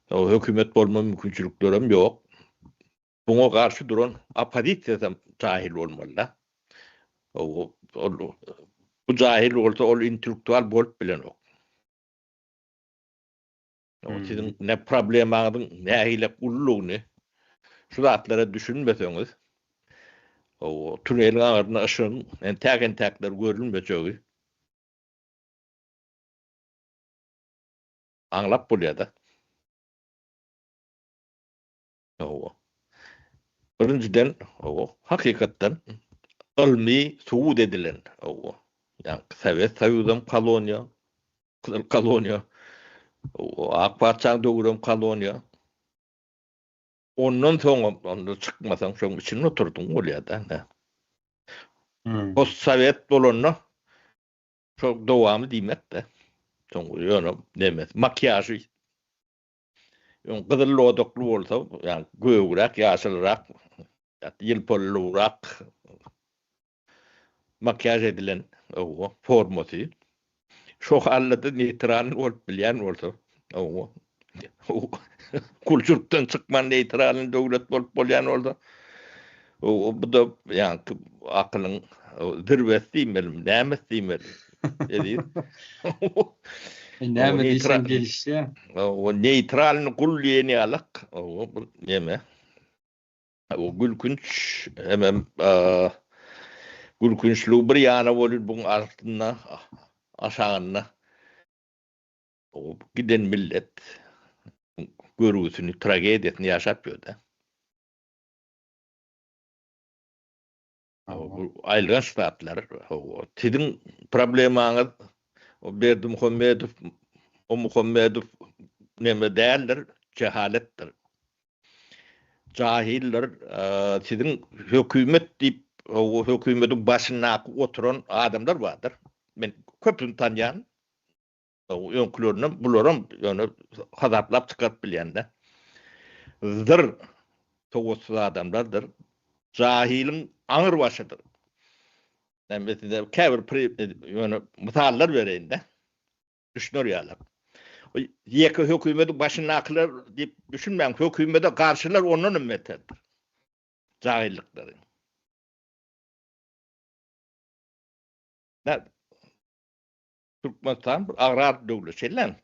O hökümet bolma mümkinçiliklerim ýok. Buňa garşy duran opozisiýa jahil bolmaly. O bu jahil bolsa ol intellektual bolup bilenok. O sizin ne problemaňyzyň nähile ullugyny şu zatlara düşünmeseňiz, o tüneliň agyryna ışyň, entäk-entäkler görülmejegi aňlap bolýar-da. O. Birinciden, o hakykatdan ilmi suud edilen, o yani Sowet Soýuzyň koloniýa, o Akbarçaň döwrüm koloniýa. Ondan soňra onda çykmasaň şoň içine oturduň bolýar-da. Post-Sowet bolanyna çok dowamy diýmek-de. Soňra ýöne demek, makyajy. Ýöne gyzyl lodokly bolsa, ýani göwrak, ýaşylrak, ýylpyllyrak makyaj edilen o formasy. Şo hallada neytral bolup bilýän bolsa, o kulturdan çykman neytral döwlet bolup bolýan bolsa, o bu da ýani akylyň zirwesi diýmelim, näme diýmelim. Edip. Näme diýsen gelişse. O neytralny gullýany alyk, o bu näme? O gülkünç hemem gülkünçlüğü bir ýana bolar buň altynda aşagyna. O giden millet görüsini, tragediýasyny ýaşap ýördi. O aýlygan ştatlar, o sizin problemaňyz o Berdimuhammedow, o Muhammedow näme däldir? Cehaletdir. Jahiller sizin hökümet diýip o hökümetiň başyna oturan adamlar bardyr. Men köpüni tanýan. O öňkülerini bularam ýöne hazaplap çykaryp bilýände. Zır togutsuz adamlardır. Jahiliň aňyr başydyr. Näme käbir ýöne misallar bereýinde. Düşünür ýalar. O ýeke hökümetiň başyna aklar diýip düşünmäň, hökümete garşylar onuň ümmetedir. Jahillikleri. Türkmenistan bir agrar döwlet şeýlen.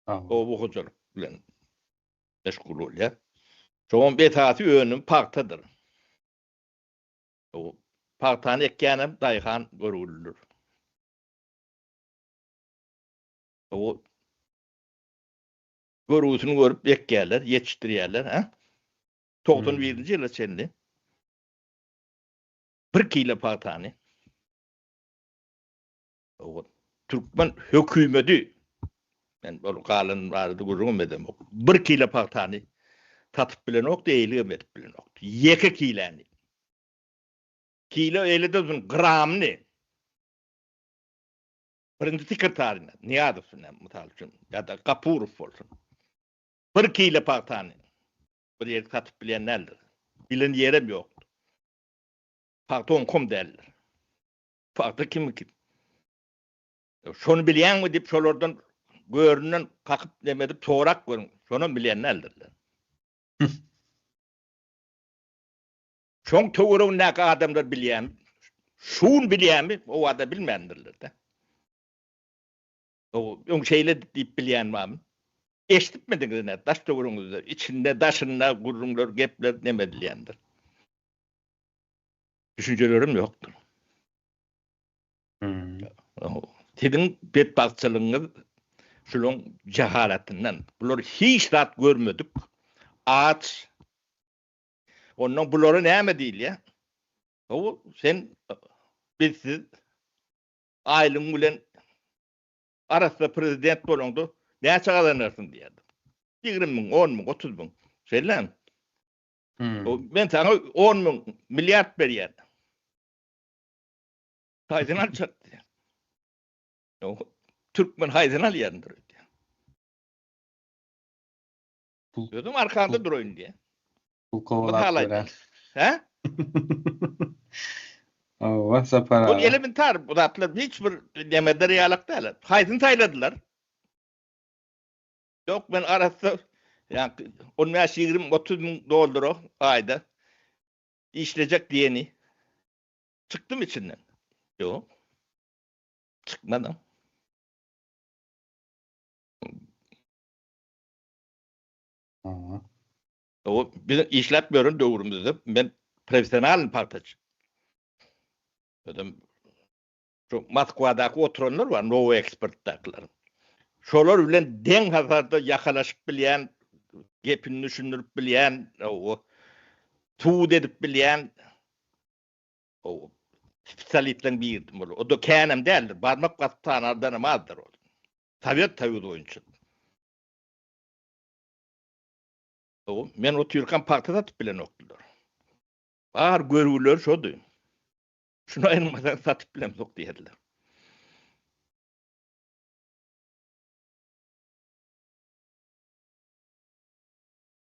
O bu hojalyk bilen meşgul bolýar. Şoň betaty önüm paktadyr. O paktany ekýänem daýhan görülür. O görüsini görüp ekýärler, ýetişdirýärler, ha? 91-nji ýyla çenli. 1 kilo paktany. O Türkmen hökümeti, men bol galan bardy görmedem. 1 kilo paktany tatyp bilenok diýilim etip bilenok. 2 kilany. Kilo 50 gramny. Birinci sekreterine, Niýazowyna mysal üçin, ýa-da Gapurow bolsun. 1 kilo paktany. Bir ýer tatyp bilen nädir? Bilen ýerim ýok. Pakton kom derler. Pakta kimiki? Şonu bilýänmi diýip şolardan görünen kakyp demedip sorak görün. Şonu bilýän nädirler? Şoň töweregiň näki adamlar bilýän, şuun bilýänmi, o ada bilmändirler de. O öň şeýle diýip bilýän bäm. Eşitipmediňiz näme daş töweregiňizde içinde daşynda gurrunlar, gepler neme dilýändir. Düşünjelerim ýokdur. Tidin betbagçylygyňyz şulan jahalatinden. Bular hiç zat görmedik. Ağaç. Ondan bulara näme diýilýär? O sen bizsiz aýlyň bilen arasda prezident bolanda näçe gazanarsın diýerdi. 20.000, 10.000, 30.000. Şeýle. O ben sana 10.000 milyard berýär. Haýdyn alçak diýer. O Türkmen haýdyn alýandyr. Gözüm arkanda durayın diye. Bu kovalar Mıhalaydı. veren. He? O sapara. Bu elementar bu zatlar hiçbir demede realak değil. Haydın tayladılar. Yok ben arası yani 15-20-30 bin dolar o ayda işleyecek diyeni. Çıktım içinden. Yok. Çıkmadım. Aa. O bir işletmiyorum doğrumuzda. Ben profesyonel partacı. Dedim şu Moskva'daki oturanlar var, Novo Expert'takiler. Şolar bilen den hazarda yakalaşıp bilýän, gepini düşünürüp bilýän, o tuğ edip bilýän, o spesialistlerin biriydim bolu. O da käänem däldir, barmak basyp tanardan amazdır o. Sovet taýydy oyunçy. O men o Türkan partida tutup bilen okdular. Bar görüwler şodu. Şunu aýrylmadan satyp bilen sok diýerler.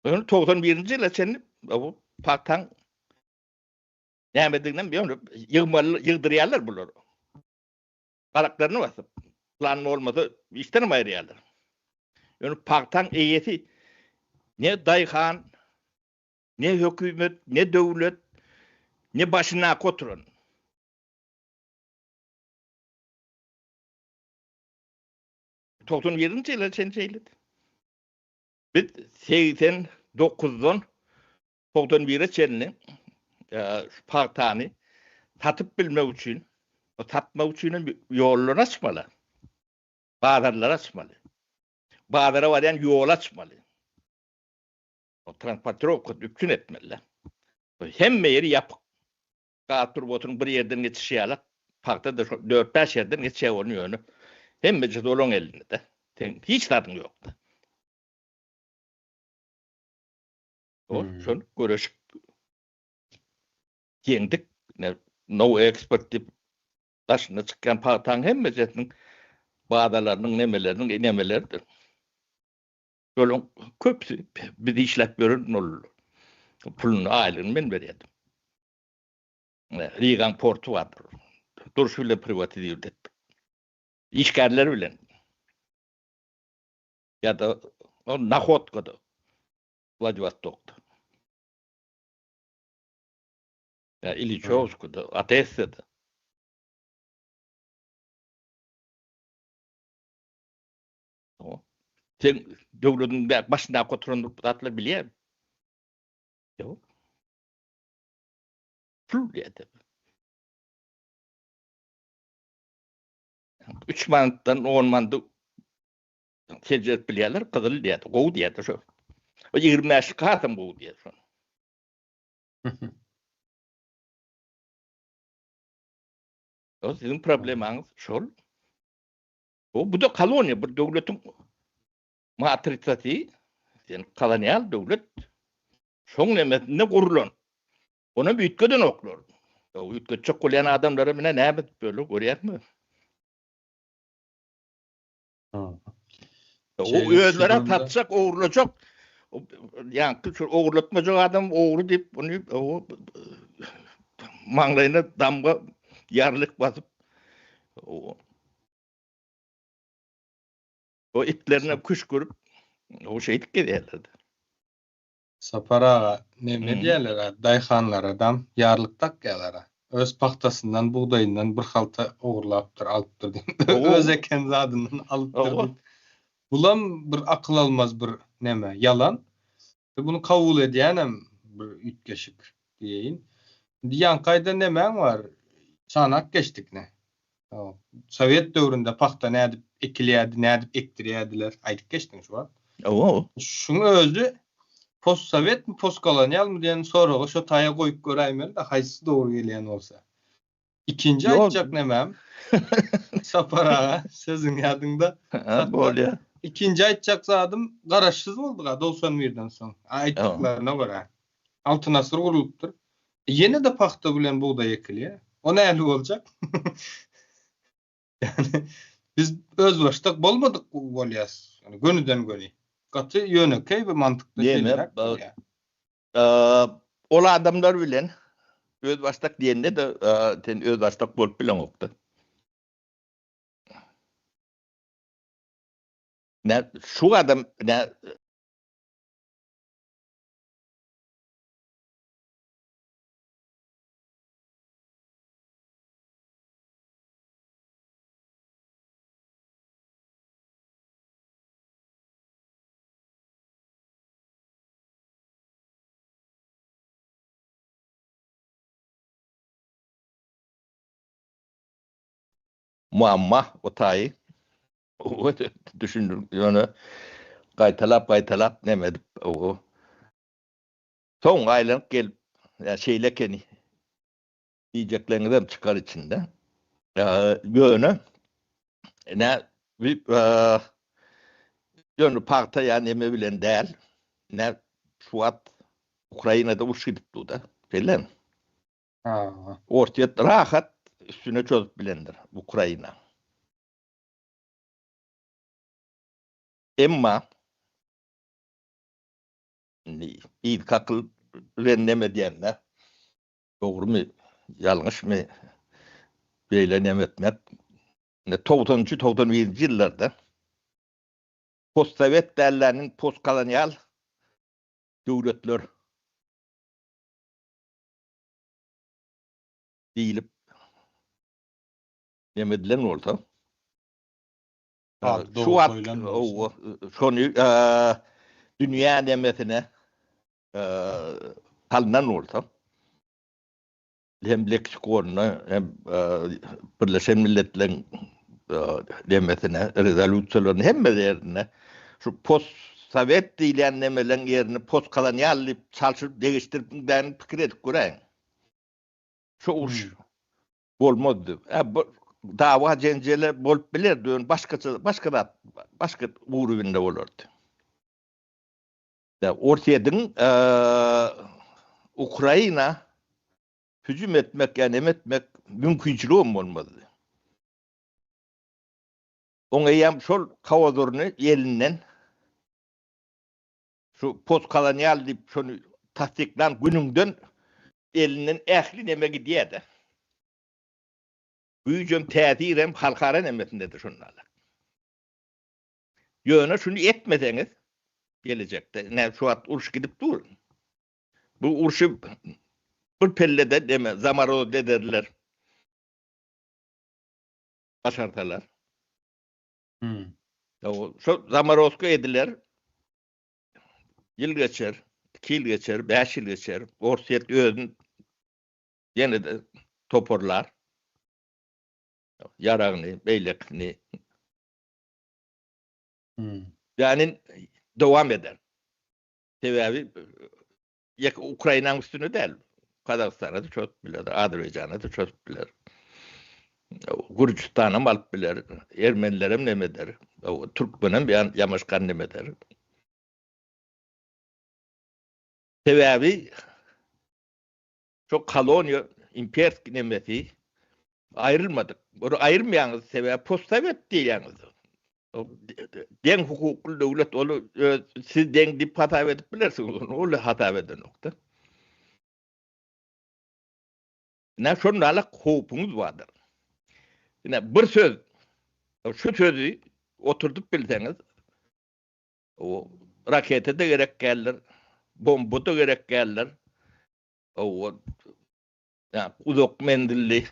Onu 91-nji ýyla sen o paktan nämediginden bilýär, ýygdyrýarlar bular. Garaklaryny basyp, plan bolmasa işden aýrýarlar. Onu paktan eýeti ne daýhan, ne hökümet, ne döwlet, ne başyna koturan. Tokton ýerinçe ýyla sen şeýledi. Biz 89'dan 91'e çelini partany tatyp bilmek üçin, o tatma üçin ýollar açmaly. Bazarlar açmaly. Bazara barýan ýol açmaly. O transportörok üpkün etmeliler. Hemme yeri yapık. Gatur botun bir yerden geçişýärler. Parkta da 4-5 yerden geçýär onu ýöne. Hemmece dolon elinde. Hiç tadyň ýokdy. O şol göreşip ýeňdik. No expert dip daşyna çykkan partaň hemmejesiniň badalarynyň nemelerdir. Şolun köpsü bir işlep görün bolur. Puluny aýlygyny men berýärdim. Rigan portu vardır. Durşy bilen privatize etdik. İşgärler bilen. Ya da o Nakhotka'da. Vladivostok'ta. Ya Iliçovska'da, Odessa'da. O. Sen döwletiň başynda oturan zatlar bilýär. Yok. Pul diýdi. 3 manatdan 10 manat sejet bilýärler, gyzyl diýdi, gow diýdi şo. O 20 kartym bu diýdi şo. O sizin problemaňyz şol. O bu da koloniýa, bir döwletiň matritsasy, sen kolonial döwlet. Şoň nemesinde gurulan. Ona büýtgeden oklar. O büýtgejek bolýan adamlara mene näme böyle görýärmi? O özlere tatsak, oğurlacak. Yani oğurlatmacak adam oğru deyip bunu o manglayına damga yarlık basıp o itlerine kuş kurup o şeylik giderlerdi. Sapar ağa, neme Hı. diýerler, daýhanlar adam, ýarlyk tak gelere. Öz pahtasından, buğdayından bir halta ogurlapdyr, alypdyr diýip. Oo. Öz eken zadyny alypdyr Oo. diýip. Bulam bir akıl almaz bir neme, yalan. Ve bunu kabul edýänem bir ütgeşik diýeýin. Diýen kaýda nemäň var? Sanak geçdik ne? Tamam. Sovet döwründe pahta nädip ekilýärdi, nädip ekdirýärdiler. Aýdyp geçdiň şu an. Oo. Şunu özü postsovet mi, postkolonial mı diyen soragy şo taýa goýup göräýmeli de haýsy dogry gelýän bolsa. İkinci Yok. aýtjak nemem? Sapar ağa, sözüň ýadynda. Ha, bolýar. İkinci aýtjak zadym garaşsyz boldy 91-den soň. Aýtdyklaryna görä. Altyn asyr gurulypdyr. Ýene de pahta bilen buğday ekilýär. O näli boljak? Yani biz öz baştak bolmadyk bolýas. Yani gönüden göni. Gaty ýönekey we mantykly Deme, şeyler. ol adamlar bilen öz baştak diýende de sen öz baştak bolup bilen okdy. Ne şu adam ne muamma o taýy. O düşündüm ýöne gaýtalap nemedip o. Soň aýlanyp gelip şeýlekeni diýjekleriniň çykar içinde. Ýöne ne ýöne parta ýa neme bilen däl. Ne şuat Ukrainada uşydypdy da. Bilen. Ha. Ortaýa rahat üstüne çözüp bilendir Ukraina. Emma iyi kakıl renneme diyenler doğru mu yanlış mı böyle nemetmek 90-91 yıllarda postsovet derlerinin postkolonyal devletler deyilip nemedilen oldu. Abi, Şu doğru an söylenmiyorsun. şonu dünya nemetine kalınan oldu. Hem leksikonuna hem Birleşen Milletler'in nemetine, rezolüsyolarına hem melerine şu post-sovet diýilen nemelerin yerini postkolonyal diýip çalşyp değiştirip ben pikir edip görän. Şu uş bolmady. Dawa jenjeler bolup bilerdi, başka uğrunda bolardy. Da ortaýadyň Ukraina hücum etmek yani etmek mümkünçülüğü olmadı. Oňa ýam şol kawadoruny elinden şu postkolonyal diýip şonu tasdiklan gününden elinden ähli neme gidýärdi. Bu hüjüm täzirem halkara nemetindedir şonlarla. Ýöne şunu etmeseňiz gelecekde ne şu at uruş gidip dur. Bu uruşu bir pellede deme Zamarov dediler. Başartalar. Şu Zamarovska ediler. Yıl geçer, 2 yıl geçer, 5 yıl geçer. Ortaýa özün ýene de toporlar. Yaragny, beýlekni. Yani devam eder. Sebebi Ukrayna'nın üstüne değil. Kazakistan'a da çok bilir, Azerbaycan'a da çok bilir. Gürcistan'a mal bilir, Ermenilere ne eder, Türkmen'e bir yamaşkan ne eder. Sebebi çok koloniya, impersk nemesi ayrılmadık. Bunu ayırmayanız sebebi postsovet değil yalnız. Den hukuklu devlet onu siz den dip hata edip bilirsiniz onu. Öyle hata eden nokta. Ne şunlarla hukukumuz vardır. Yine bir söz, şu sözü oturtup bilseniz, o rakete de gerek gelir, bomba da gerek gelirler. O ya uzak mendilli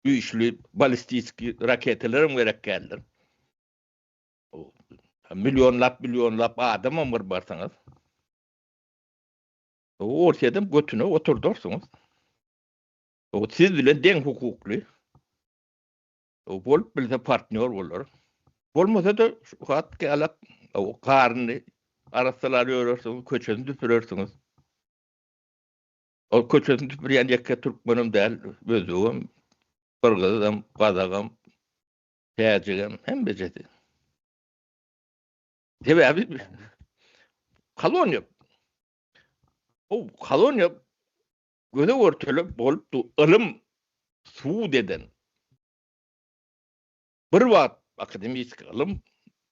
güçlü balistik raketlerim gerek gelirler. O milyonlap adam ömür barsanız. O ortadan götüne oturdursunuz. O siz bilen den hukuklu. O bolup bilse partner olur. Olmasa da şu hat gelip o karnı arasalar yorursunuz, köçesini tüpürürsünüz. O köçesini tüpüren yakka Türkmenim değil, özüğüm, Kırgızım, Kazakım, Tacik'im, hem becedi. Sebebi kolonya. O kolonya göze örtülüp bolup da ılım suud eden. Bir vaat akademik ılım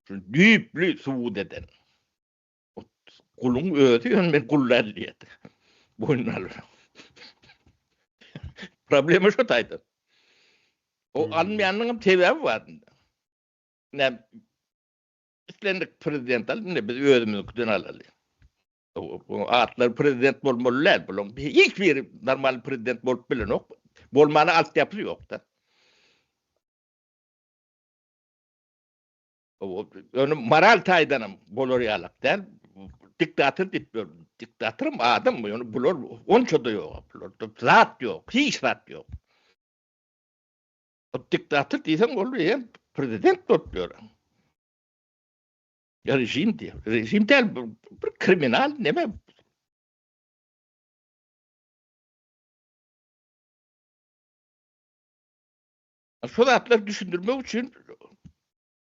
düýüplü suud eden. Kulun özü men kullarlıydı. Boynalır. Problemi şu taydı. O almayanın sebebi var. Ne İslendik prezidental ne biz özümüzden alalım. O atlar prezident bolmalılar bulun. Hiçbir normal prezident bolup bilen yok. Bolmanın altyapısı yok da. O onu moral taydanım bolor yalak der. Diktatör ditmiyor. Diktatörüm adam mı? Onu bulur. Onça da yok. Bulur. Zat yok. Hiç zat yok. O diktatör diysen olur ya. Prezident tutmuyor. Ya rejim diyor. Rejim değil. Bir kriminal ne mi? Şu zatlar düşündürmek için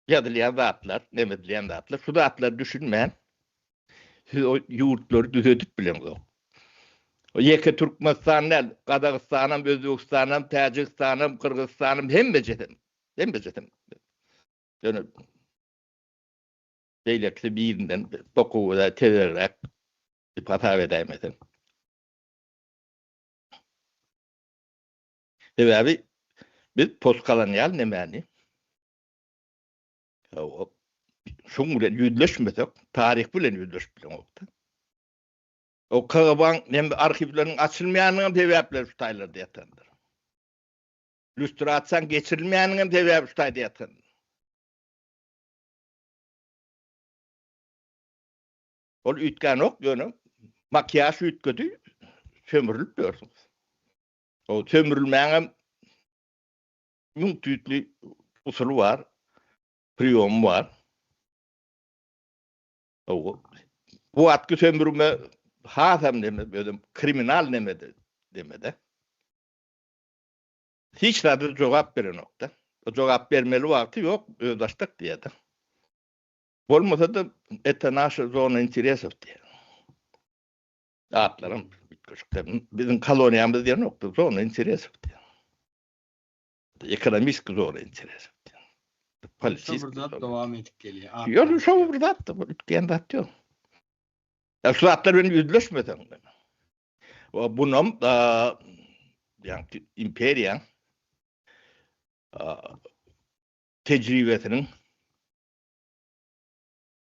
yadırlayan zatlar, nemedleyen zatlar, şu zatlar düşünmeyen siz o yurtları düzeltip bilen yok. O yeke Türkmenistan'dan, Kazakistan'dan, Özbekistan'dan, Tacikistan'dan, Kırgızistan'dan hem becedim. Hem becedim. Yani beylekse birinden dokuğuna tevererek bir hata edemedin. Sebebi biz postkolonyal nemeni o şun bilen yüzleşmesek, tarih bilen yüzleşmesek oldu. O kağıban nem arşivlerin açılmayanın sebepleri tutaylarda yatandır. Lüstrasyon geçirilmeyanın sebebi tutayda yatandır. Ol ütken ok yönü makyaj ütködü sömürülüp diyorsunuz. O sömürülmeyen yung tütlü usulü var, priyom var. O bu atkı sömürme hasam demedi, kriminal demedi. Hiç tadı cevap veren nokta. O cevap vermeli vakti yok, özdaştık diye de. Olmasa da это наша zona интересов diye. Atların, bizim kolonyamız diye nokta, zona интересов diye. Ekonomik zona интересов diye. Politik. Burada devam edip geliyor. Yok, şu burada da, bu ülkeyen de atıyor. Ya şu atlar benim yüzleşmeden. Bunun yani imperiyan tecrübesinin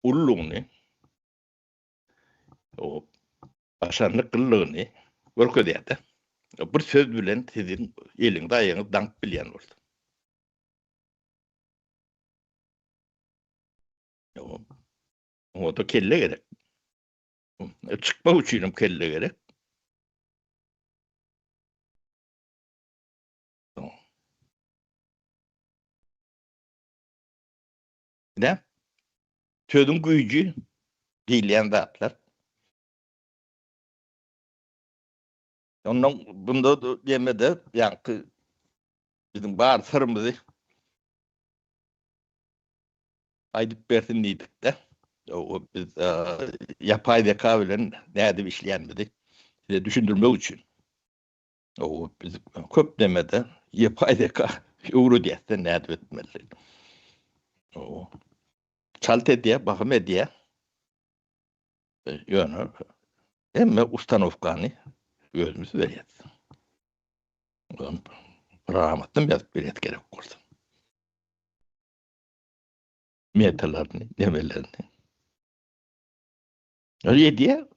ulluğunu, o başarılı kıllığını görküdeydi. Bir söz bilen sizin elinde ayağınız dank bilen oldu. O da kelle gerek. Çıkma uçuyum kelle gerek. Ne? Sözün gücü dileyen zatlar. Ondan bunda da demede yankı bizim bağır sırrımızı aydıp bersin dedik de. O biz yapay zeka bilen nerede işleyenmedik. Size düşündürmek için. O biz köp demede yapay zeka euro diye nerede etmeli. O çalte diye bakım ediye yönü emme ustanovkani özümüzü veriyoruz. Rahmatın biraz bir gerek kurdu. Metalarını, demelerini. Öyle diye.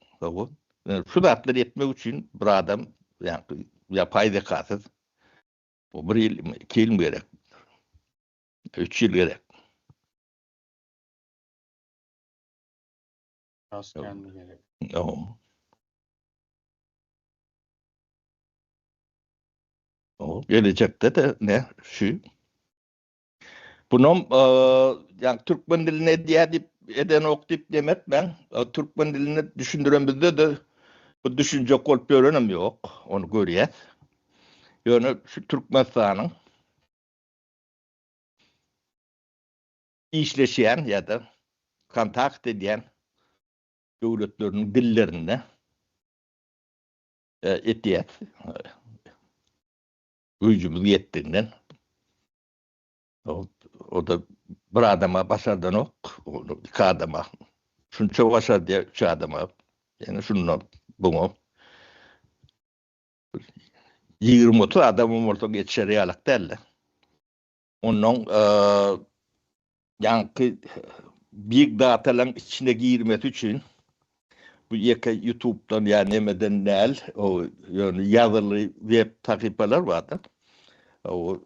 Şu datları etmek için bir adam yani yapay zekasız o 1 yıl, 2 yıl gerek, 3 yıl gerek. Az kendi gerek. O. Gelecekte de ne? Şu. Bunun yani Türkmen diline diye eden okuyup demek ben Türkmen dilini düşündüremizde de bu düşünce kolp öğrenim yok. Onu görüyor. Yani şu Türkmenistan'ın işleşen ya da kontakt eden devletlerinin dillerine etiyet gücümüz yettiğinden o da bir adama başardan onu iki adama şunca başar diye üç adama yani şunu bunu 20-30 adamın orta geçer yalak derler. Onun yankı büyük dataların içine girmesi için bu yaka YouTube'dan yani emeden nel o yani yazılı web takipler vardı. O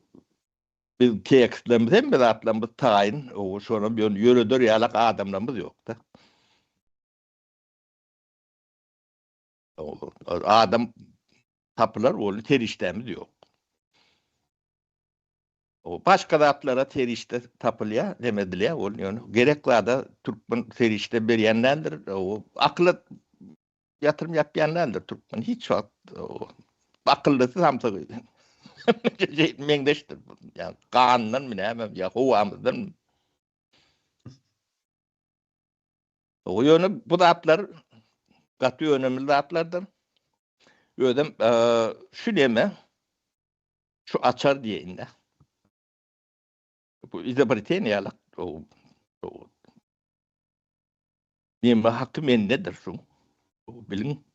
biz tekstlerimiz hem de atlarımız tayin o sonra bir yürüdür yalak adamlarımız yoktu. O adam tapılar o teriştemiz yok. O başka zatlara terişte tapılya demediler. O yani gerekli da Türkmen terişte bir yenlerdir. O akıllı yatırım yapmayanlardır Türkmen. Hiç o akıllısı hamsa mendeştir. Yani kanundan mı ne hemen ya huvamızdan. O yönü bu zatlar katı önemli zatlardan. Ödem şu deme şu açar diyeyinde. Bu izabaritin yalak o nime hakkı men nedir şu? O bilin.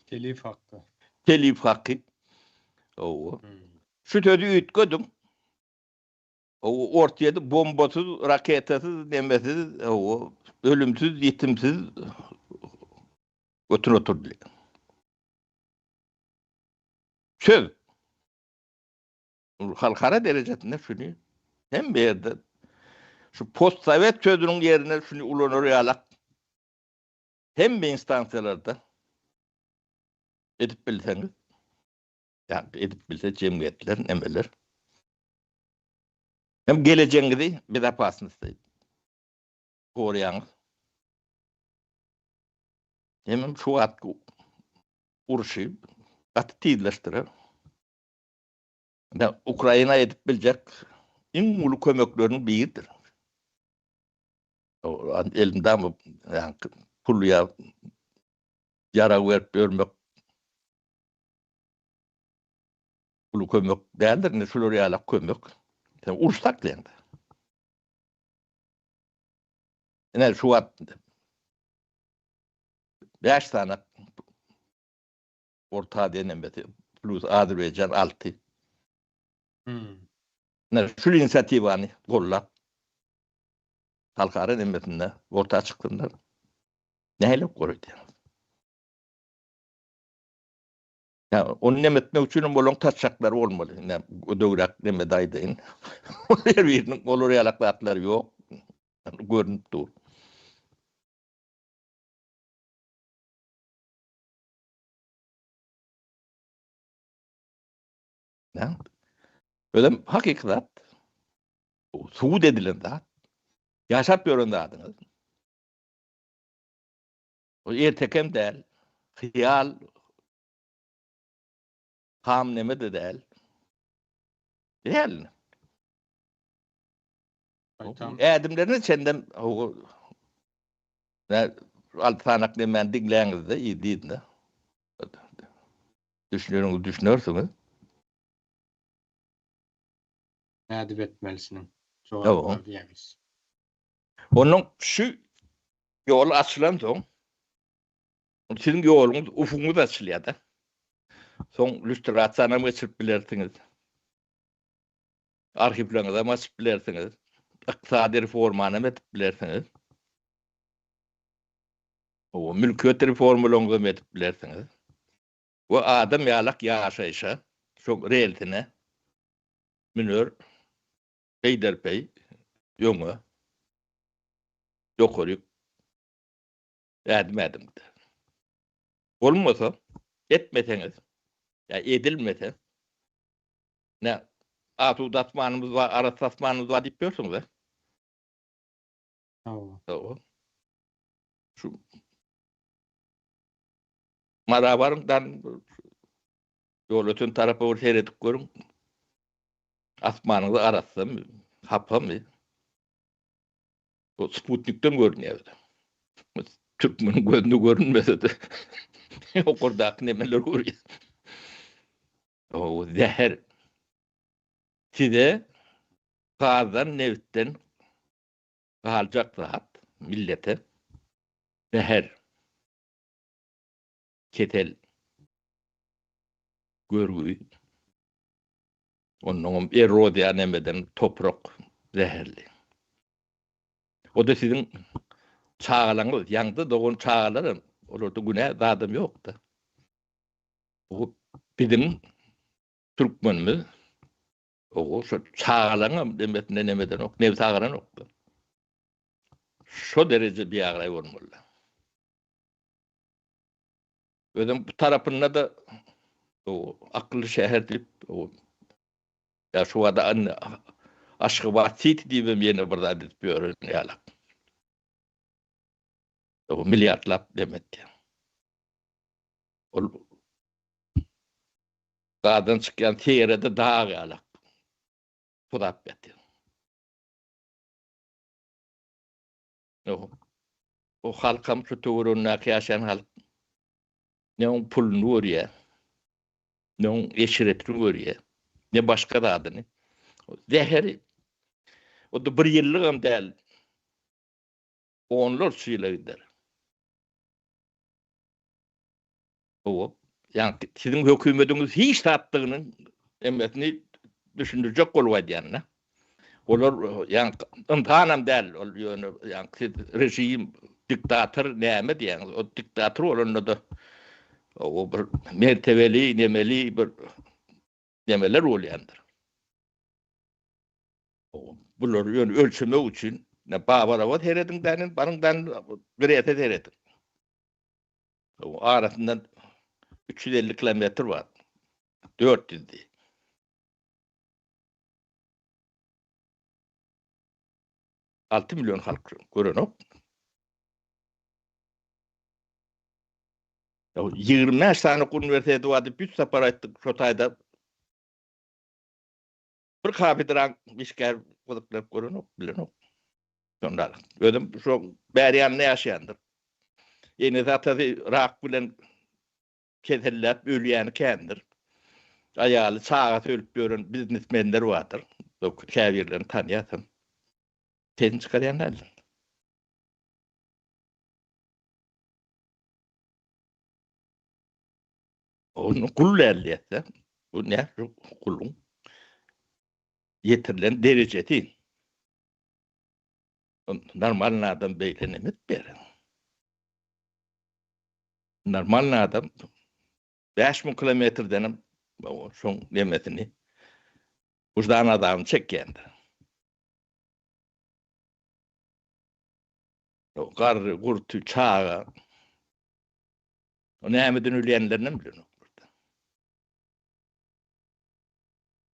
Telif hakkı. Telif hakkı. O. Şu tözü ütködüm. O ortaya da bombasız, raketasız, demesiz, o ölümsüz, yetimsiz oturdu. Söz. Halkara derecesinde şunu hem bir yerde şu post sovet sözünün yerine şunu ulanır yalak hem bir instansiyalarda edip bilseniz yani edip bilse cemiyetler, emeller hem geleceğinizi bir defasını isteyip koruyanız hem şu atkı uruşu atı tiydileştirir. Ukrayna edip bilecek en ulu kömeklerin biridir. Elimden mi yani puluya yara verip görmek ulu kömek değildir. Ne Florya'la kömek. Yani ursak lendi. Yani şu an 5 tane orta denemedi. Plus Azerbaycan 6. Yani şu inisiyativani kolla halkara demetinde orta çıktığında neyle koruyordu yani. Yani onu demetmek için bolon taşakları olmalı. Yani ödevrak demedaydı. Her birinin olur yalaklatları yok. Yani görünüp dur. Yani öyle hakikat suud edilen zat yaşap gören zatınız. O ertekem değil, hıyal, hamneme de değil. Değil. Edimlerini senden o ne altanak demen dinleyiniz de iyi değil de. Düşünürsünüz. Edip etmelisinin. Tamam. Cevaplar diyemeyiz. Onun şu yol açılan son sizin yolunuz, ufuğunuz açılıyor da. Son illüstrasyona mı açıp bilirsiniz? Arşivlerinize mi açıp bilirsiniz? İktisadi reformana mı açıp bilirsiniz? O mülkiyet reformularyny etip bilersiňiz. O adam ýalak ýaşaýşa, şo realitine münür peýderpey ýöňe ýokaryk ädmädimdi. Bolmasa etmeseňiz, edilmese ne atudatmanymyz var, arasatmanymyz var diýip ýörsiňiz. O. Şu marabardan yol ötün tarafa bir seyredip görün. Asmanyňy aratsam, hapamy. O Sputnikden görünýär. Türkmeniň gözüne görünmese de okurdak nemeler görýär. O zäher. Size gazdan nevitten galjak zat millete zäher. Ketel görgüy. Onun erodiya nemeden toprak zäherli. O da sizin çağalaňyz, ýangda dogan çağalar, olarda günä zadym ýok da. O bizim türkmenimiz o şu çağalaňa demesine nemeden ok, nev çağalan ok da. Şo derece bir ýagraý bolmaly. Özüm bu tarapynda da o akıllı şäher diýip o ya şu wada Aşgabat City diýip ýene bir zat edip ýörün. O milyarlap demek. Ol gadan çykýan terede dağ ýalak. Tudap betdi. O halkam şu töweründe ýaşaýan halk ne on puluny görýär, ne on eşiretini görýär, ne başga zadyny. Zäheri o da bir ýyllyk hem däl. Onlar şeýle gider. O, yani sizin hökümetiniz hiç tatdygynyň emmetini düşündirjek bolýar ýa-ni. Olar yani imtihanam däl, ol ýöne yani rejim diktator näme diýäňiz? O diktator olanda da o bir mertebeli, nemeli bir nemeler bolýandyr. Bular ýöne ölçemek üçin ne babara herediň dänin, barňdan birete heredin. O arasyndan 350 kilometr var. 400 diye. Altı milyon halk görünüp. 20 tane üniversitede vardı. Bir sefer ettik Şotay'da. Bir kafidiran işgal kılıklar görünüp. Bilinip. Sonra ödüm şu beriyan ne yaşayandır. Yeni zaten rak bilen keserler ölüyen kendir. Ayalı sağa ölüp görün biznesmenler vardır. O kâvirlerini tanıyasın. Sen çıkarayanlar. Onu kul elliyse, bu ne? Kulun yetirilen derece değil. Normal adam beylenemez beri. Normal adam 5.000 kilometreden şun demesini uzdan adam çekkendi. O garry, gurty, çağa. O nämeden ölýänlerini bilen burada.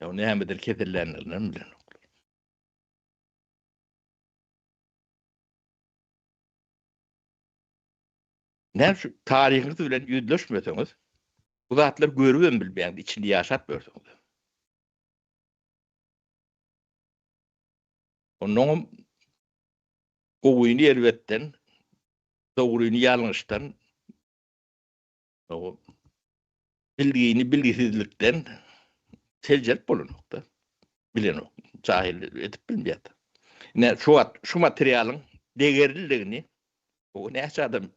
O nämeden kesillenlerini bilen. Ne şu tarihiňiz bilen ýüzleşmeseňiz, bu zatlar görüben bilmeýän, içinde ýaşap görseňiz. Onuň gowyny elbetden, dogryny ýalňyşdan, o bilgini bilgisizlikden seljet bolanokda. Bilenok, jahil edip bilmeýär. Ne şu materialyň degerliligini o näçe adam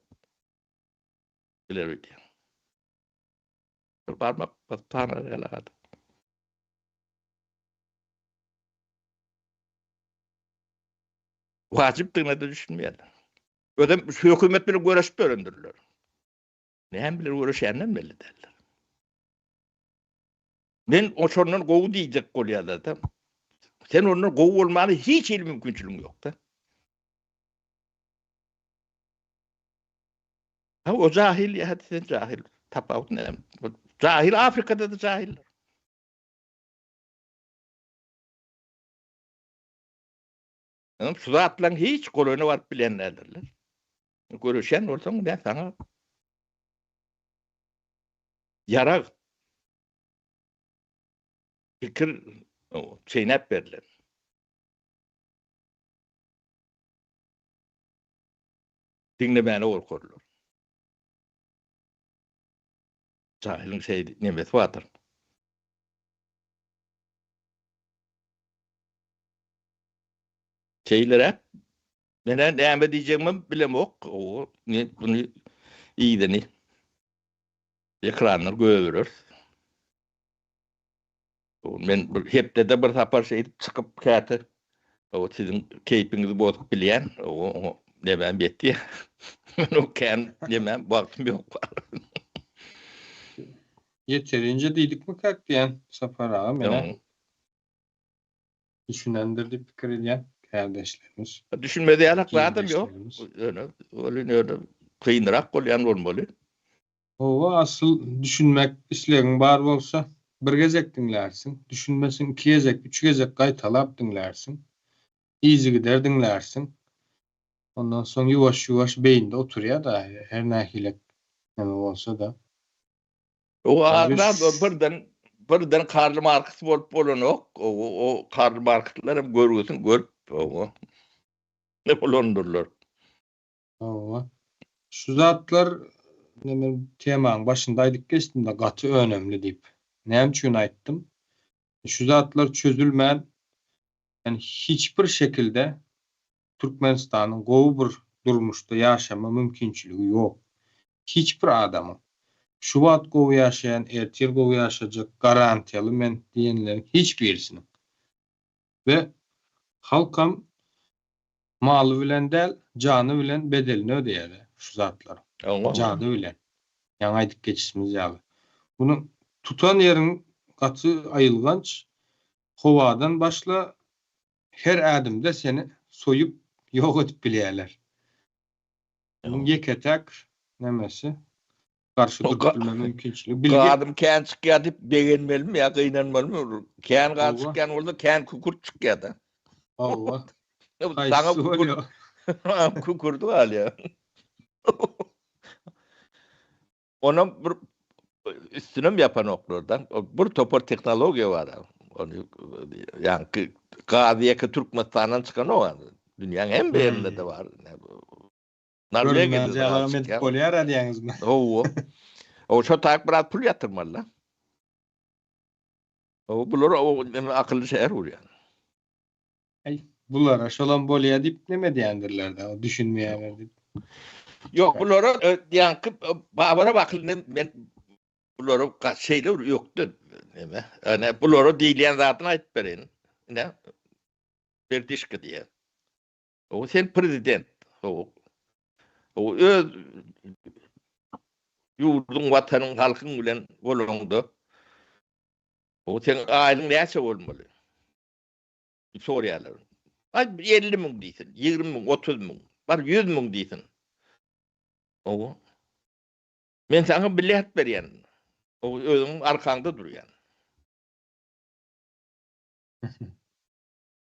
biler. Barmak patana ýalagat. Wajypdygyna da düşünmeýär. Ödem şu hükümet bilen görüşüp öğrendirler. Ne bilir görüşenden belli derler. Ben o sorunun gowu diyecek golya da. Sen onun gowu olmalı hiç mümkünçülüğün yok da. Ha o cahil ya hadi sen cahil. Tapavut ne? Cahil Afrika'da da cahil. Suda atlan hiç kolonu var bilenlerdirler. Görüşen olsan ben sana yarar fikir çiğnep verilir. Dinlemeyene korkurlar. Cahilin şey nimeti vardır. Şeylere ben ne diyeceğimi bilemok. O ne bunu iyi de ne? Ekranlar görür. Ben hep de bir tapar şey çıkıp kağıtı. O sizin keyfinizi bozup bilen o ne ben betti. Ben o kan demem baktım yok. Yeterince dedik mi kalk diyen Sapar ağa mene Tamam. düşünendirdi fikir ediyen kardeşlerimiz. Düşünmede yanaklardım yok. Kardeşlerimiz. Öyle kıyındırak olyan olmalı. O asıl düşünmek islerin bar bolsa bir gezek dinlersin. Düşünmesin iki gezek, üç gezek kaytalap dinlersin. İyice gider dinlersin. Ondan sonra yuvaş yuvaş beyinde oturuyor da her nahiyle ne olsa da. O Tabii adam birden karlı markası bolup bolan ok. O karlı marketlerim görgüsün görüp o ne bolondurlar. Ama şu zatlar temanın başındaydık geçtim de katı önemli deyip. Neyim için ayttım? Şu zatlar çözülmeyen yani hiçbir şekilde Türkmenistan'ın gowy bir durmuşda yaşama mümkünçülüğü yok. Hiçbir adamın şu wagt gowy yaşayan, ertir gowy yaşayacak garantiyeli men diyenlerin hiçbirisinin. Ve halkam malı bilen del, canı bilen bedelini ödeýär şu zatlar. Canı bilen. Yaňa aýdyp geçişimiz ýaly. Bunu tutan yerin katı ayılganç hovadan başla her adımda seni soyup yok edip bilýärler. Bunun yeketek nemesi karşı O durulma mümkünçülüğü. Bilge Gadım kan çıkýar dip beğenmeli mi ya kıynanmalı mı? Kan gadı Ova. çıkýan oldu kan kukurt çıkýar da. Allah. Sana Kaysı kukurt oluyor. kukurdu al ya. Onun bir üstüne mi yapan oklardan? Bir topar teknoloji var. Onu yani Gaziye Türkmenistan'dan çıkan o var. Dünyanın en beğeninde de var. Norveç'de Görünmez yalan edip bolýar diýäňiz mi? O şu tak biraz pul yatırmalı. O bulur o akıllı şehir olur yani. Ay, bular aşalan bolýar dip neme diýendirler de, o düşünmeýärler dip. Yok bunları yankıp babana bakın ben bunları kaç şeyler yoktu. Neme? Yani bunları diýilýän zatına aýdyp berin. Ne? Berdişki diye. O sen prezident. O öz yurdun watanyň halkyň bilen bolanyňdy. O sen aýlyň näçe bolmaly? Sorýarlar. Ay 50.000 diýsin, 20.000, 30.000, bar 100.000 diýsin. O. Men sana bilet berýän. O özüň arkaňda durýan.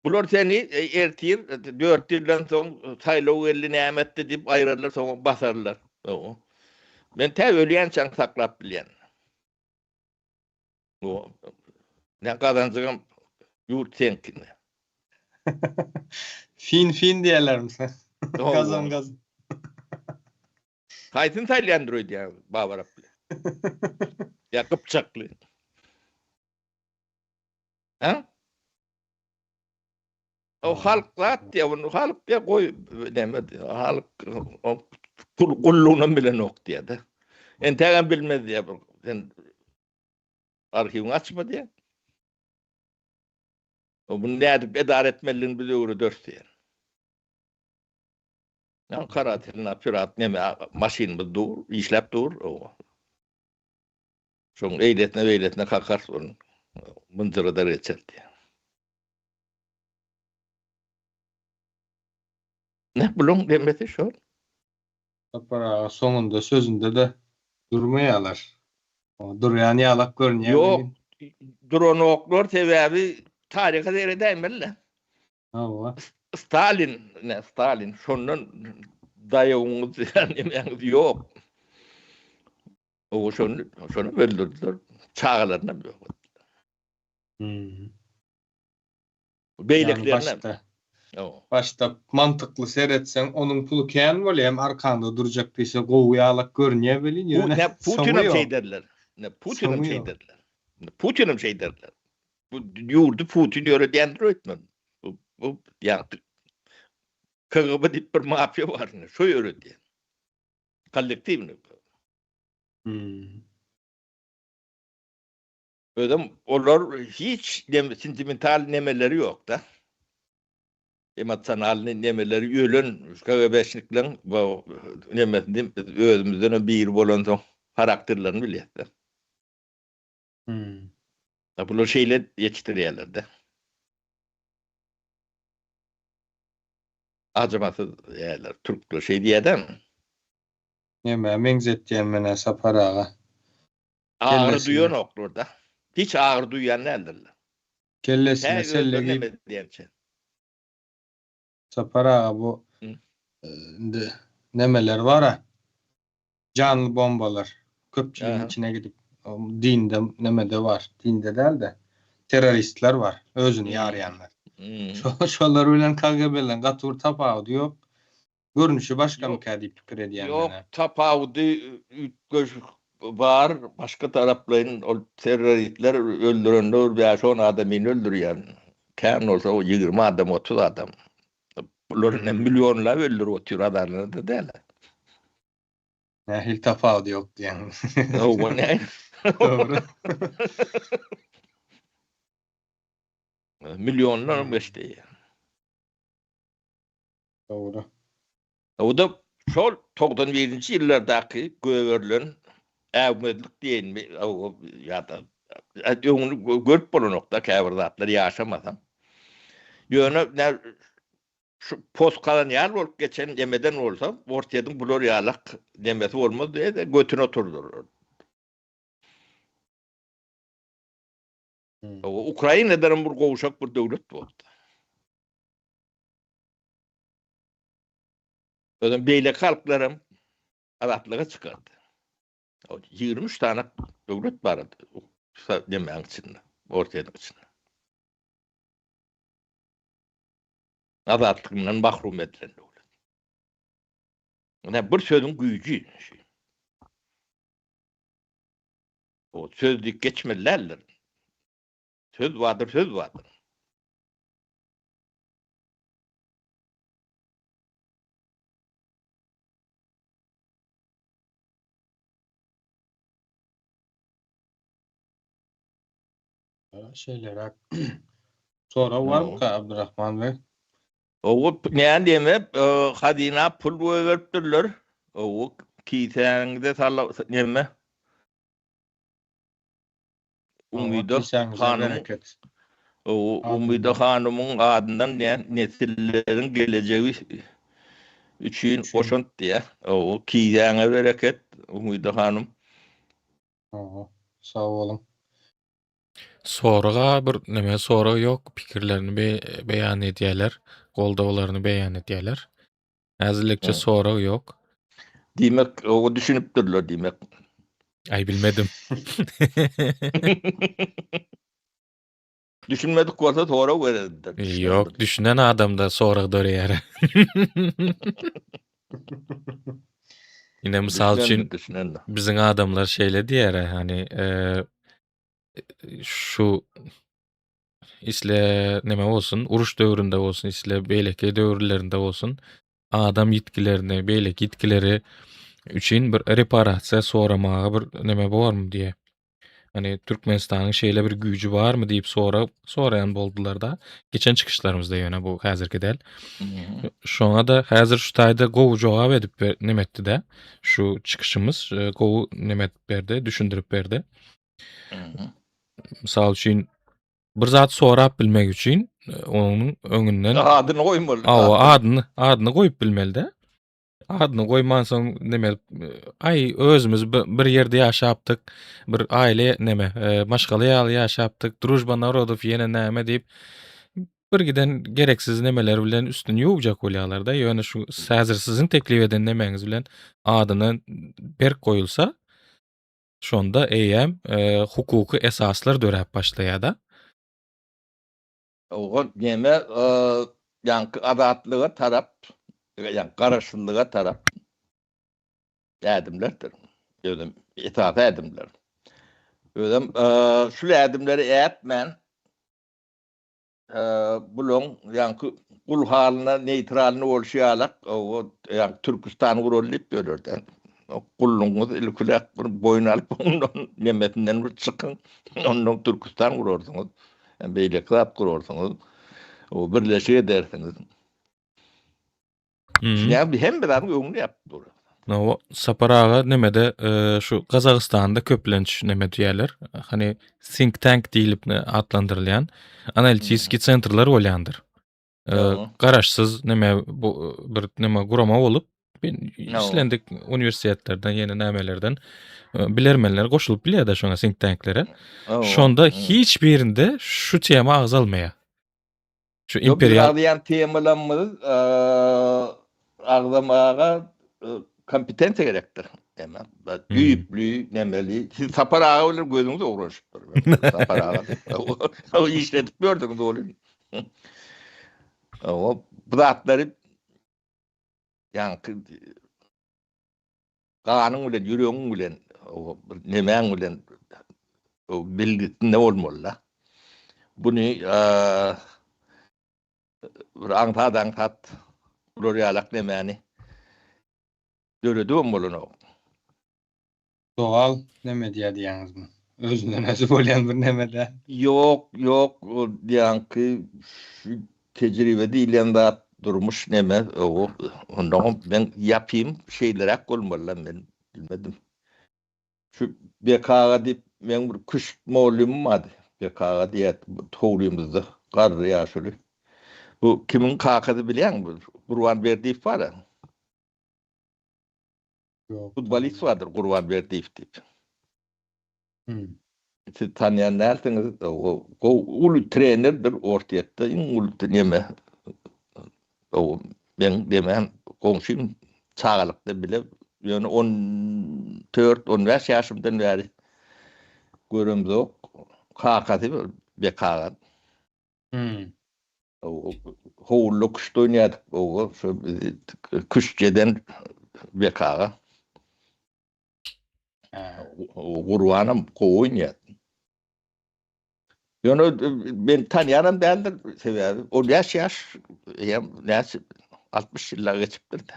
Bular seni ertir 4 ýyldan soň saýlaw elli nämetdi diýip aýrarlar soň basarlar. O. Men tä ölýän çaň saklap bilýän. O. Ne kazanjygym ýurt senkine. Fin diýerler mi sen? O. Gazan. Kaýsyn saýlandyr diýär Babar aply. Ya Kıpçaklı. Ha? O halk zat ya onu halk ya koy demedi. Halk o kulluğundan bilen ok diýdi. Entägen bilmedi ya. Sen arhiwini açma diye. O bunu nädip edare etmeliğini bize öwre dörtdi. Ankara tiline pirat neme maşinimiz dur, işlep dur. Şoň eýletine kakar onun. Mınjyra da reçeldi. Ne bulun demesi şol. Sapar ağa soňunda sözünde de durmaýarlar. O durýan ýalak görnýär. Yok, drone oklor sebebi tarihe değeri değmeli. Hawa. Stalin, şonun dayağımız yani yok. O şonu öldürdüler. Çağlarına yok. Yani Beyliklerine. başta mantıklı seyretsen onun pulu kän bolýar, hem arkanda duracak diýse gowy ýalak görnýär belin Bu ýöne. ne Putin'im şey derler. Putin'im şey derler. Bu yurdu Putin yöredendir ötmem. Bu ya KGB dip bir mafya var ne? Şu yöredi. Kollektivni. Ödem onlar hiç sentimental nemeleri yok da. Emosyonal nemeleri ölen KGB'şniklerin bu nemesinde özümüzden bir bolan karakterlerini bilýär. Bu şeyler yetiştiriyorlar da. Acımasız yerler. Türkler şey diýeden. Näme meňzetdiýen mene Sapar ağa. Ağır Kellesine. duyan oklarda. Hiç ağır duyan nerdirler? Kellesine sellegi Öldürmedi diyemçe. Sapar ağa bu Hı. indi nemeler var ha. Canlı bombalar. Köpçülüğün Aha. içine gidip dinde nemede var. Dinde değil de teröristler var. Özünü yarayanlar. Şolar bilen KGB'len gatur tapağı diyor. Görünüşü başka mı Yok. kadi pikir ediyen Yok mene. tapavdı göç var. Başka tarafların o teröristler öldürenler veya son adamını öldürüyen. Kâm olsa o 20 adam 30 adam. Bunların milyonlar öldürüyor o tür adamları da değil. Ne hil tapağı yok diyen. O ne? Doğru. Milyonlar işte. Doğru. O da şol 91-nji ýyllardaki göwerlerin äwmedlik diýen mi ýa-da öňünü görüp bolanokda käbir zatlar ýaşamasam. Ýöne şu postkolonial bolup geçen demeden bolsa, ortaýadan bular ýalak demesi bolmaz diýe de götüne oturdular. O Ukraina'dan bir gowuşak bir döwlet boldy. Özüm beýlek halklarym azatlyga çykardy. O 23 tane döwlet bardy. Demeň içinde, ortaýanyň içinde. Azatlygynyň mahrum edilen döwlet. Ona bir sözüň güýji. O sözlük geçmeliler. Söz vardır. Şeyler sonra var mı ka Abdurrahman Bey? O näme diýme, hadina pul beripdirler. O kiýseňde salla näme? Umyda hanım. O Umyda hanymyň adyndan nesillerin geleceği üçün oşant diýe. O kiýseňe bereket Umyda hanım. Sağ olun. Soraga bir neme soragy yok, pikirlerini beýan edýärler, goldawlaryny beýan edýärler. Häzirlikçe soragy yok. Diýmek o düşünüpdirler diýmek. Ay bilmedim. Düşünmedik bolsa sorak berediler. Yok, düşünen adam da soragy döreýär. Ine misal üçin biziň adamlar şeýle diýär, hani şu isle neme bolsun, uruş döwründe bolsun, isle beýleki döwürlerinde bolsun, adam ýitkilerini, beýlek ýitkileri üçün bir reparasiýa soramagy bir neme bormy diýe. Hani Türkmenistan'ın şeýle bir güýji barmy diýip sorayan boldular da. Geçen çıkışlarımızda ýöne bu häzirki del. Mhm. Şoňa da häzir şu taýda gowy jogap edip nemetdi de. Şu çıkışımız gowy nemet berdi, düşündirip berdi. Mhm. Misal üçin bir zat sorap bilmek üçin onuň öňünden Adyny goýmaly. adyny goýup bilmeli-de. Adyny goýmansoň neme ay özümüz bir ýerde ýaşapdyk, bir aile neme maşgaly ýaly ýaşapdyk, drujba narodow ýene näme diýip bir giden gereksiz nemeler bilen üstüni ýuwjak bolýarlar da. Ýöne şu häzir siziň teklip eden nemeňiz bilen adyny berk goýulsa şonda eýem hukuky esaslar döräp başlaýar da. Oğul yeme yankı adatlığa tarap, yani karışımlığa tarap edimlerdir. Ödüm itaat edimler. Ödüm şu edimleri etmen bulun yankı kul haline neytralini olşayalak o yani Türkistan urollip görürden. O kullunuz ilkulak boyun alıp onun nemetinden çıkın. Onun Türkistan urordunuz. Yani beyle kılap kurordunuz. O birleşik edersiniz. Ya bir hem bir adam öňünde yapdy. No, saparaga nemede şu Kazakstan'da köplenç neme diýerler. Hani think tank diýilip adlandyrylýan analitik sentrler bolýandyr. Tamam. Garaşsyz neme bu bir neme gurama bolup No. islendik uniwersitetlerden ýene nämelerden bilermenler goşulyp bilýär da şoňa think tanklere. Şonda hiç birinde şu tema agzalmaýar. Şu imperial imperial temalarymyz agzamaga kompetensiýa gerekdir. Emma, büyüklüğü, nemeli. Siz sapar ağa bilen gözüňiz uğraşıpdyr. Sapar ağa. O işletip gördüňiz oly. O bu zatları yani ganyň bilen, ýüregiň bilen, o nemäň bilen o bilgisinde bolmaly. Buny bir aňtat urarýalak nemäni döredi bolmaly. Doğal neme diýýärdiňizmi? Özünden özü bolýan bir nemede. Yok, o diýanky şu tejribede ilen durmuş neme o ondan ben yapayım şeyler bolmaly men bilmedim. Şu BK'ga diýip men bir kuş molumum var. BK'ga diýet toğrymyzda garry ýaşuly. Bu kimin kakady bilýän? Gurbanberdiýew bar. Yok. Futbolist vardır Gurbanberdiýew diýip. Hmm. Siz tanıyan närsiniz? O ulu trenerdir ortaýatda, ulu neme. O ben demem goňşym çağalykda bile ýöne 14-15 ýaşymdan bäri görümzok. Kakady BK'ga. O howlu kuşda oynýardyk. O şu kuşjeden BK'ga. Gurbanam goýunýar. Ýöne ben tanýaram däldir sebäbi. O ýaş hem näçe 60 ýyllar geçipdir de.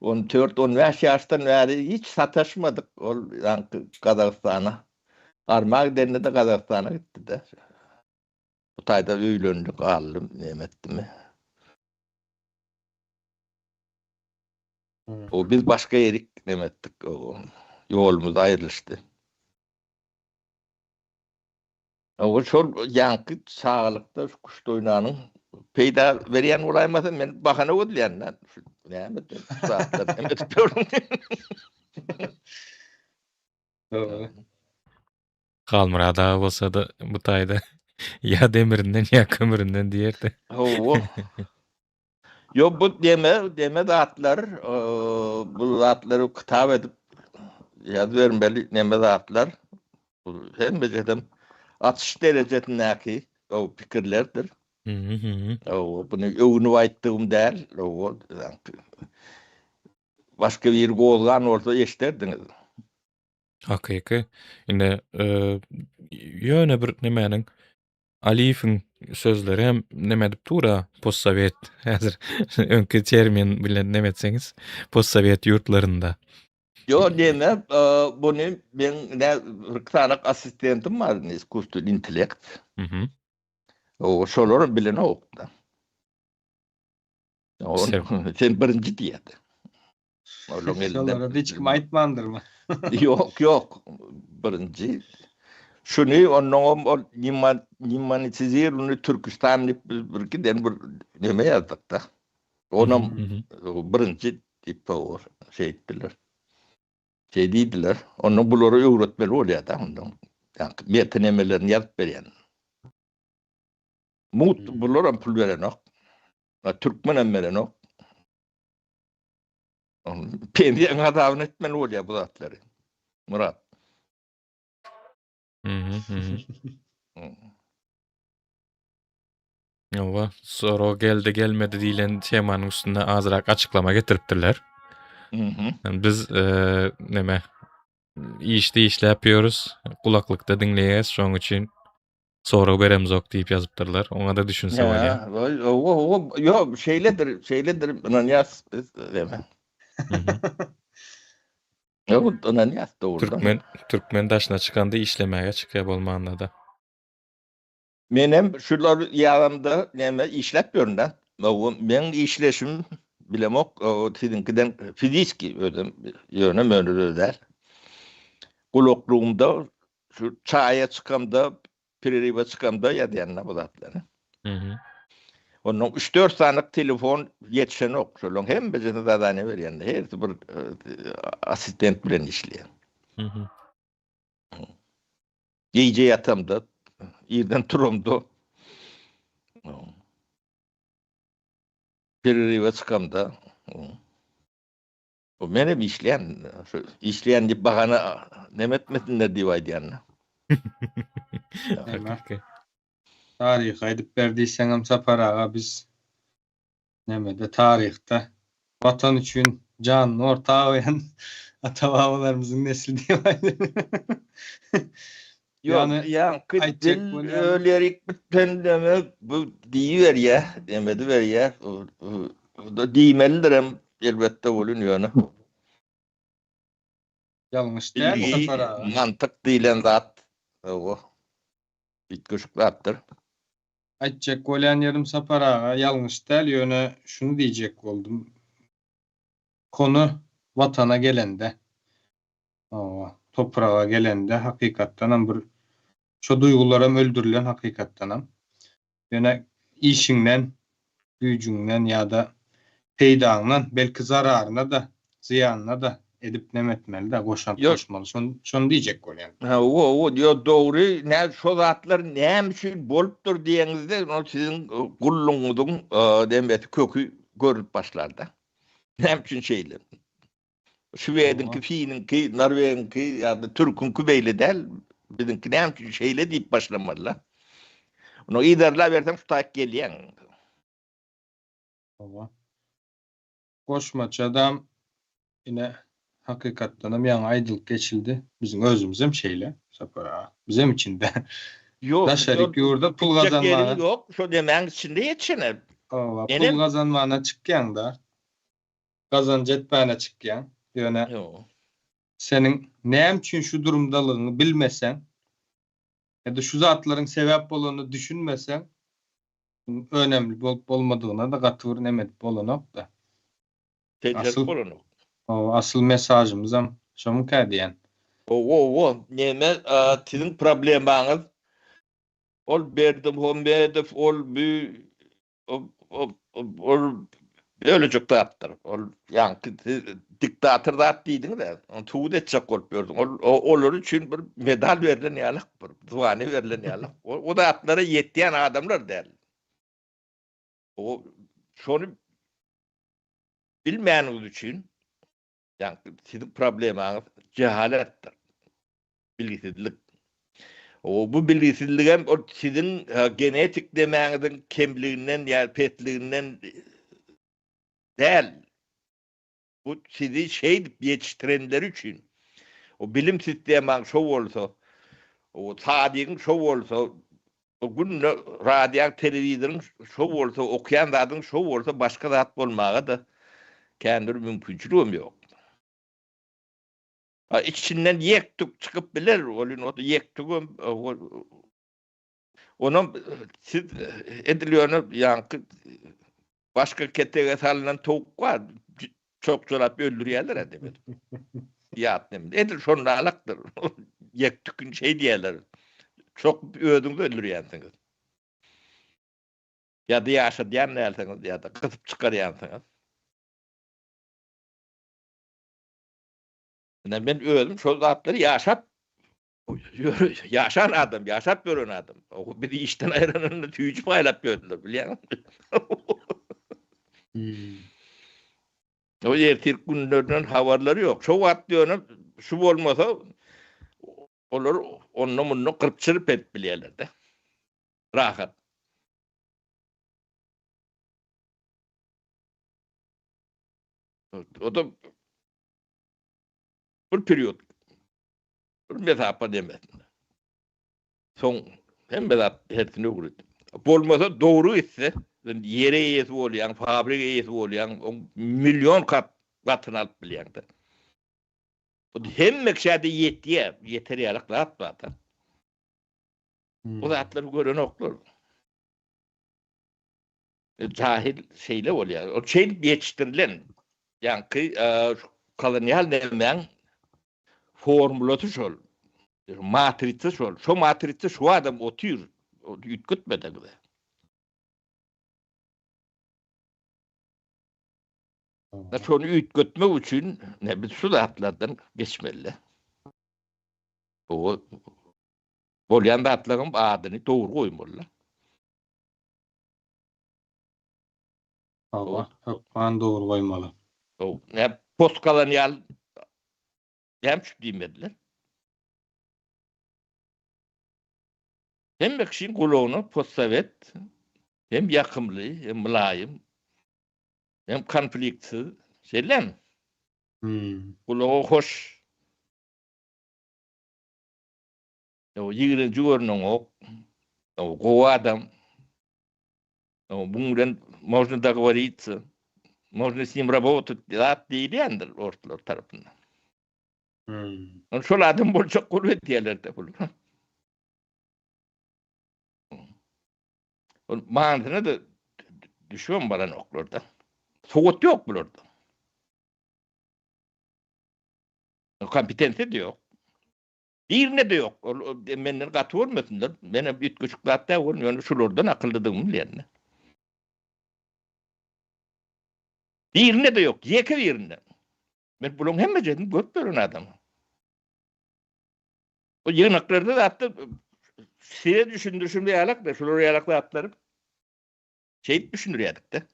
14-15 ýaşdan bäri hiç sataşmadyk ol Kazakstana. Armak denne de Kazakstana gitdi de. Bu taýda öýlendik, alym, nemetdimi. O biz başga ýerik nemetdik. O ýolumuz aýrylyşdy. O şol ýanky çağlykda kuşda oynanyň peýda berýän bolaýmasam men bahana ödülýän. Näme zatlar emet gördüm. Kalmyrada bolsa da bu taýda ya demirinden ya kömüründen diýerdi. Yo bu deme zatlar bu zatlary kitap edip ýazyp bermeli neme zatlar. Bu hem bejedem atış derejetindäki o pikirlerdir. O bunu öwünü aýtdygym däl. O başga bir golgan bolsa eşderdiňiz. Hakyky. Ine ýöne bir nemäniň Aliýewiň sözleri hem neme dip tura postsovet häzir öňki termin bilen nemetseňiz postsovet ýurtlarynda Yo deme, bunu ben ne rıksanak asistentim var, iskustul intellekt. Mhm. O şoları bilen okda. Sev. Sen birinci diyedi. Oğlum Şolara da elinden. hiç kim aytmandır mı? Yok. Birinci. Şunu onun nimanitizir onu Türkistan'lık bir giden bir neme yazdık da. Onun Mhm. birinci tipi o şey ettiler. Şey değildiler. Onun buları öğretmeli oluyor da. Ondan. Yani metinlemelerini yazıp veren. Mut buları pul veren o. Türkmen emmeren o. Pendiyen adamın etmeli oluyor bu zatları. Murat. Mhm. Ova, sonra o geldi gelmedi diýilen temanın üstüne azrak açıklama getiripdirler. Yani biz neme işte yapıyoruz. Kulaklıkta dinleyeyiz. Şoň üçin sonra beremiz ok diýip yazıpdyrlar. Oňa da düşünsem Ya, yo şeyledir anan yaz deme. Mhm. Yo anan yaz doğrudan. Türkmen daşına çykanda işlemäge çykyp bolmanda da. Menem şular ýağımda neme işläpýärm da. Men işleşim bilemok o sizinkiden fiziki ödüm ýöne mönürler. Kulakluğumda şu çaya çıkamda pererive çıkamda ýadýanna bulatlar. Mhm. Onun 3-4 saatlik telefon yetişen ok. Şolong hem bezene zadany berýän. Her bir asistent bilen işleýän. Mhm. Gece yatamda, yerden turumda. Pererive çıkamda. O benim işleyen diýip bagana nemetmesinler diýip aýdýanlar. Hakika. Tarih aýdyp berdiýseňem Sapar aga biz nemede tarihte vatan üçün can ortağı oyan ata-babalarymyzyň nesli diýip aýdym. Yok, Yani yani aytjak dil bolýan ölerik biten demek bu diýiber ya, demedi ver ya. O da diýmelidirem elbette bolun ýöne. ýalňyş däl Sapar aga. Mantyk diýilen zat. O. Bitgüşük zatdır. Aytjak bolýan ýerim Sapar aga ýalňyş däl ýöne şunu diýjek boldum. Konu vatana gelende, toprağa gelende hakykatdanam bir şo duygularym öldürilen hakykatdanam. Ýöne işiňden, güýjüňden ýa-da peýdaňdan belki zararyna da, ziýanyna da edip nemetmeli da Yok. goşmaly. Şonu diýjek bolýan. O diyor doğru. Ne şu zatlar näme üçin bolupdyr diýeňizde o sizin gulluňyzyň demeti kökü görüp başlar da. Näme üçin şeyler. Şuwedinki, Fininki, Norwegiňki ýa-da Türkünki beýle del. Bizinki näme üçin şeyle diýip başlamalylar. Onu iderler bersem şu taýyk gelýän. Baba. Goşmaç adam yine hakykatdanam ýaňy aýdylyk geçildi. Biziň özümizem şeyle Sapar aga. Bizem içinde. Yok. Daşaryk ýurda pul gazanmagy. Yok. Şu demeň içinde ýetişene. Pul Benim- gazanmagyna çykýanda gazanç etmäne çykýan. Ýöne Yok. senin näme üçin şu durumdalygyny bilmesen ya da şu zatlaryň sebäp bolany düşünmesen önemli bolup bolmadygyna da gatyr nemet bolanok da. Tecrübe Asıl- bolany. O asıl mesajymyzam şomu kädiýän. O. Neme sizin problemaňyz ol berdim Homedov ol ol ölecek zatlar. Ol ýa-ni diktator zat diýdiň de, onu tuğut etjek bolup berdiň. Olar üçin bir medal berilen ýalyk, bir dywany berilen ýalyk. O zatlara ýetýän adamlar däl. O şonu bilmeýäniňiz üçin ýa-ni sizin problemaňyz cehaletdir. Bilgisizlik. O bu bilgisizligem o sizin genetik demäňiziň kemliginden ýa petliginden däl. Bu sizi şey dip ýetiştirenler üçin. O bilim sistemiň şo bolsa, o tadygyň şo bolsa, o gün radio, telewizionyň şo bolsa, okyan zadyň şo bolsa, başga zat bolmaga da kendir mümkinçiligim ýok. İçinden yektuk çıkıp bilir. O yektuğun onun siz ediliyorunu yankı başka ketege salınan tavuk var. Çok çorap öldürüyorlar edemir. Yatnem. Edil şonda alaktır. Yektukun şey diyorlar. Çok ödünü öldürüyorsunuz. Ya da yaşa diyen ne alsanız ya da kısıp çıkarıyorsunuz. Yani ben öldüm. Şu zatları yaşap yaşan adam, yaşap gören adam. O bir işten ayranını tüyücü paylap gördüler biliyor musun? O erkek günlerden havarları yok. Çok atlıyor. Şu olmasa olur onunla bunu kırp çırp et biliyorlar da. Rahat. O da bir periyot. Bir mesapa demez. Son hem mesap hepsini vurdu. Olmasa doğru ise yere yesi olayan, fabrika yesi olayan milyon katını alıp biliyorlar da. Hem mekşade yettiye, yeteriyalak da atmadan. O zatları gören oklar. Cahil şeyle oluyor. O şey geçtirilen, yani kolonyal demeyen formülü şol, matrisi şol. Şu matrisi şu adam otuyor, yütkütmeden de. Şunu yütkütmek için ne bir su zatlardan geçmeli. O bolyan zatların adını doğru koymalı. Allah hükmen doğru koymalı. O ne postkolonyal hem şu demediler. Hem kişinin kulağına postsovet hem yakımlı hem mülayim hem konfliktsiz şeyler mi? Kulağı hoş. O yığırıncı görünün o kova adam o bundan možda dogovorиться можно с ним работать değildir ortalar tarafından. Şol adam bolca kuvvet diyorlar da bunu. Mantığına da düşüyorum bana noktalarda. Soğut yok burada. Kompetensi de yok. Diğerine de yok. Benden katı olmasınlar. Benim bir küçük hatta olmuyor. Şuradan akıllılığım yerine. Diğerine de yok. Yeke yerine. Ben bunun hem mecedim götürün adamı. O yığınaklarda da hatta şeye düşündürsün diye alak da şuraya yalakla atlarım. Şey düşündürüyorduk da.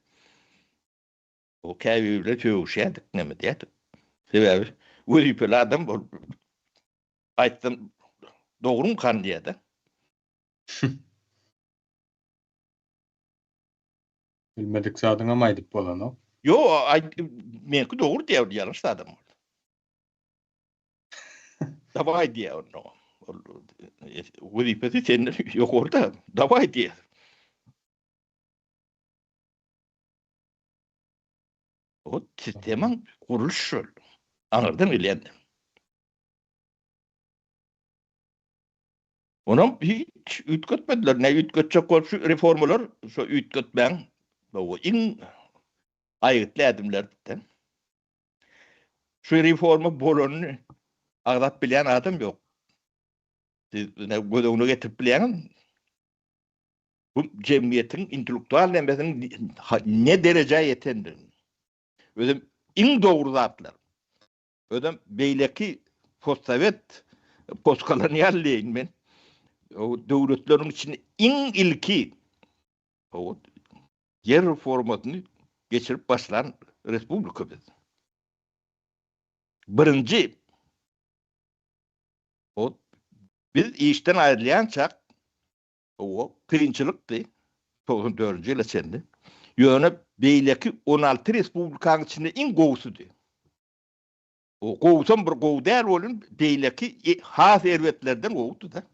O kâviyle tövüşüyorduk ne mi diyedik. Sebebi vuruyupeli adam bu. Ayttım doğru mu kan diye de. Bilmedik zaten ama aydık bolan o. Yo, menki doğru diye yanlış adam oldu. Davay diye onu. Vuruyupeli senin yok orada. Davay diye. O sistemin kuruluşu. Anladın mı yani? Onun hiç ütkötmediler. Ne ütkötecek ol şu reformular, şu ütkötmen, o in ayıtlı adımlardan. Şu reformu bolonu ağlat bilen adam yok. Ne gözünü getirip bilen bu cemiyetin intelektüel nefesinin ne derece yetendir. Ödüm in doğru zatlar. Ödüm beyleki postsovet, postkolonyalliğin ben o devletlerin içinde in ilki o yer reformasını geçirip başlayan Respublika biz. Birinci o biz işten ayrılayan çak o kıyınçılıktı. 94. yıl içinde. Yönü beyleki 16 Respublikanın içinde in kovsudu. O kovsan bir kov der olun beyleki has ervetlerden kovdu da.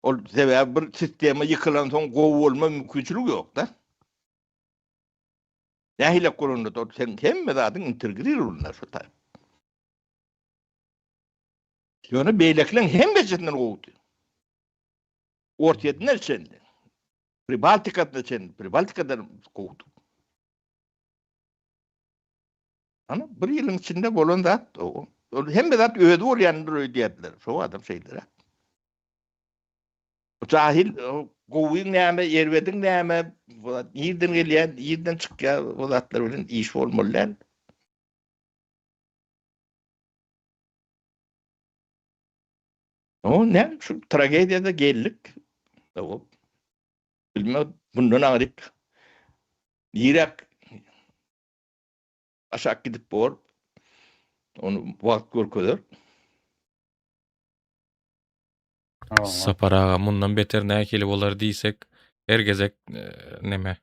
O sebebi bir sisteme yıkılan son kov olma mümkünçülük yok da. Nahile kurulunda da sen hem mi zaten integrir olunlar şu tabi. Ýöne beýlekleň hemmesinden gowdy. Ortaýa çendi. Pribaltikada çendi. Pribaltikadan gowdy. Ama bir ýylyň içinde bolan zat o. Hemme zat öýde bolýandyr öýdýärdiler. Şo adam şeýdir. Cahil gowyň näme, ýerbediň näme, ýerden gelýän, ýerden çykýan o zatlar bilen iş bolmalylar. O ne? Şu tragediyada geldik. O. Bilmem bundan ağrıp. Yirak aşağı gidip bor. Onu vakt görköder. Sapar ağa mundan beter näkeli bolar diýsek, hergezek neme?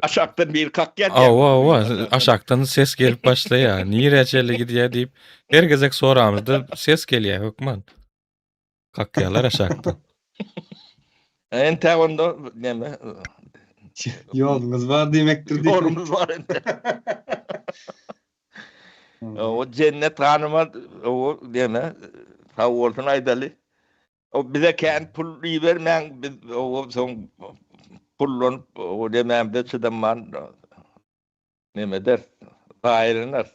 Aşaktan bir kalk geldi. Awa aşaktan ses gelip başlaýar. Nireçeli gidýär diýip hergezek soramyzda ses gelýär hökman. Kakýalar aşaktan. Ente onda neme? Yolunuz var diýmekdir diýip. Orumuz var ente. O cennet hanıma o neme? Sağ olsun aydaly. O bize kän pul bermän biz o soň pullon o dememde çıdaman neme der? Gaýrynar.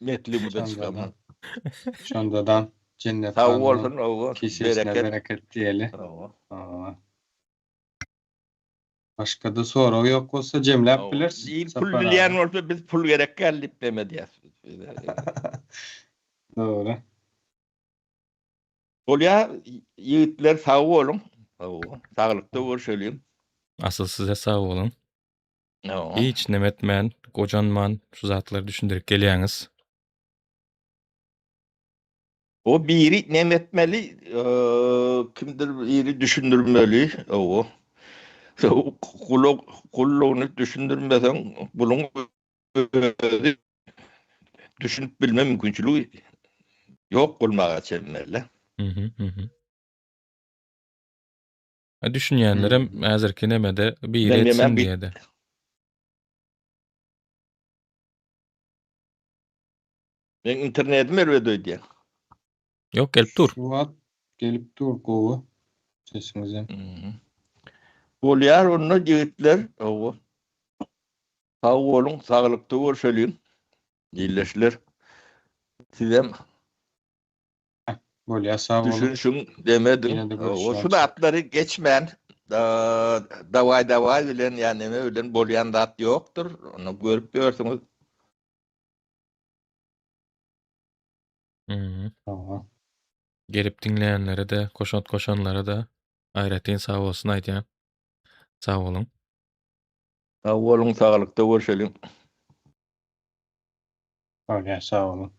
Metli bu da çıkaman. Şondadan cennet Sağ hanymyň olsun o kişisine bereket. bereket diýeli. O. Aa. Başka da soru yok olsa Cemläp bilersin. İyi Sapar pul ağa. bilen olsa biz pul gerek geldi demedi. Doğru. Olya yiğitler sağ olun. Sağlıkta görüşelim. Asıl size sağ bolun. No. Hiç nemetmän, gojanman şu zatlary düşündirip gelýäňiz. O biri nem etmeli, kimdir biri düşündürmeli. O. Kulluğunu düşündürmesen bunun düşünüp bilme mümkünçülüğü yok olmağa çevirmeli. Düşünýänlerim häzirki nemede bir Ben etsin hemen bir- diýedi. Ben internetimi erwedöýdi. Yok gelip dur. Şu an gelip dur gowy. Sesinize. Bolýar onu yiğitler. O. Sağ olun, sağlıkta görüşelim. İyileşler. Sizem Bolýa sağ olun. düşünüşün demedim. Yine de O görüşürüz. şu atları geçmen. Davay bilen yani öyle bolyan da at yoktur. Onu görüp görsünüz. Tamam. Gelip dinleyenlere de, koşanlara da aýratyn sağ olsun aýdýan. Sağ olun. Sağ olun, sağlıkta görüşelim. Bolýa sağ olun.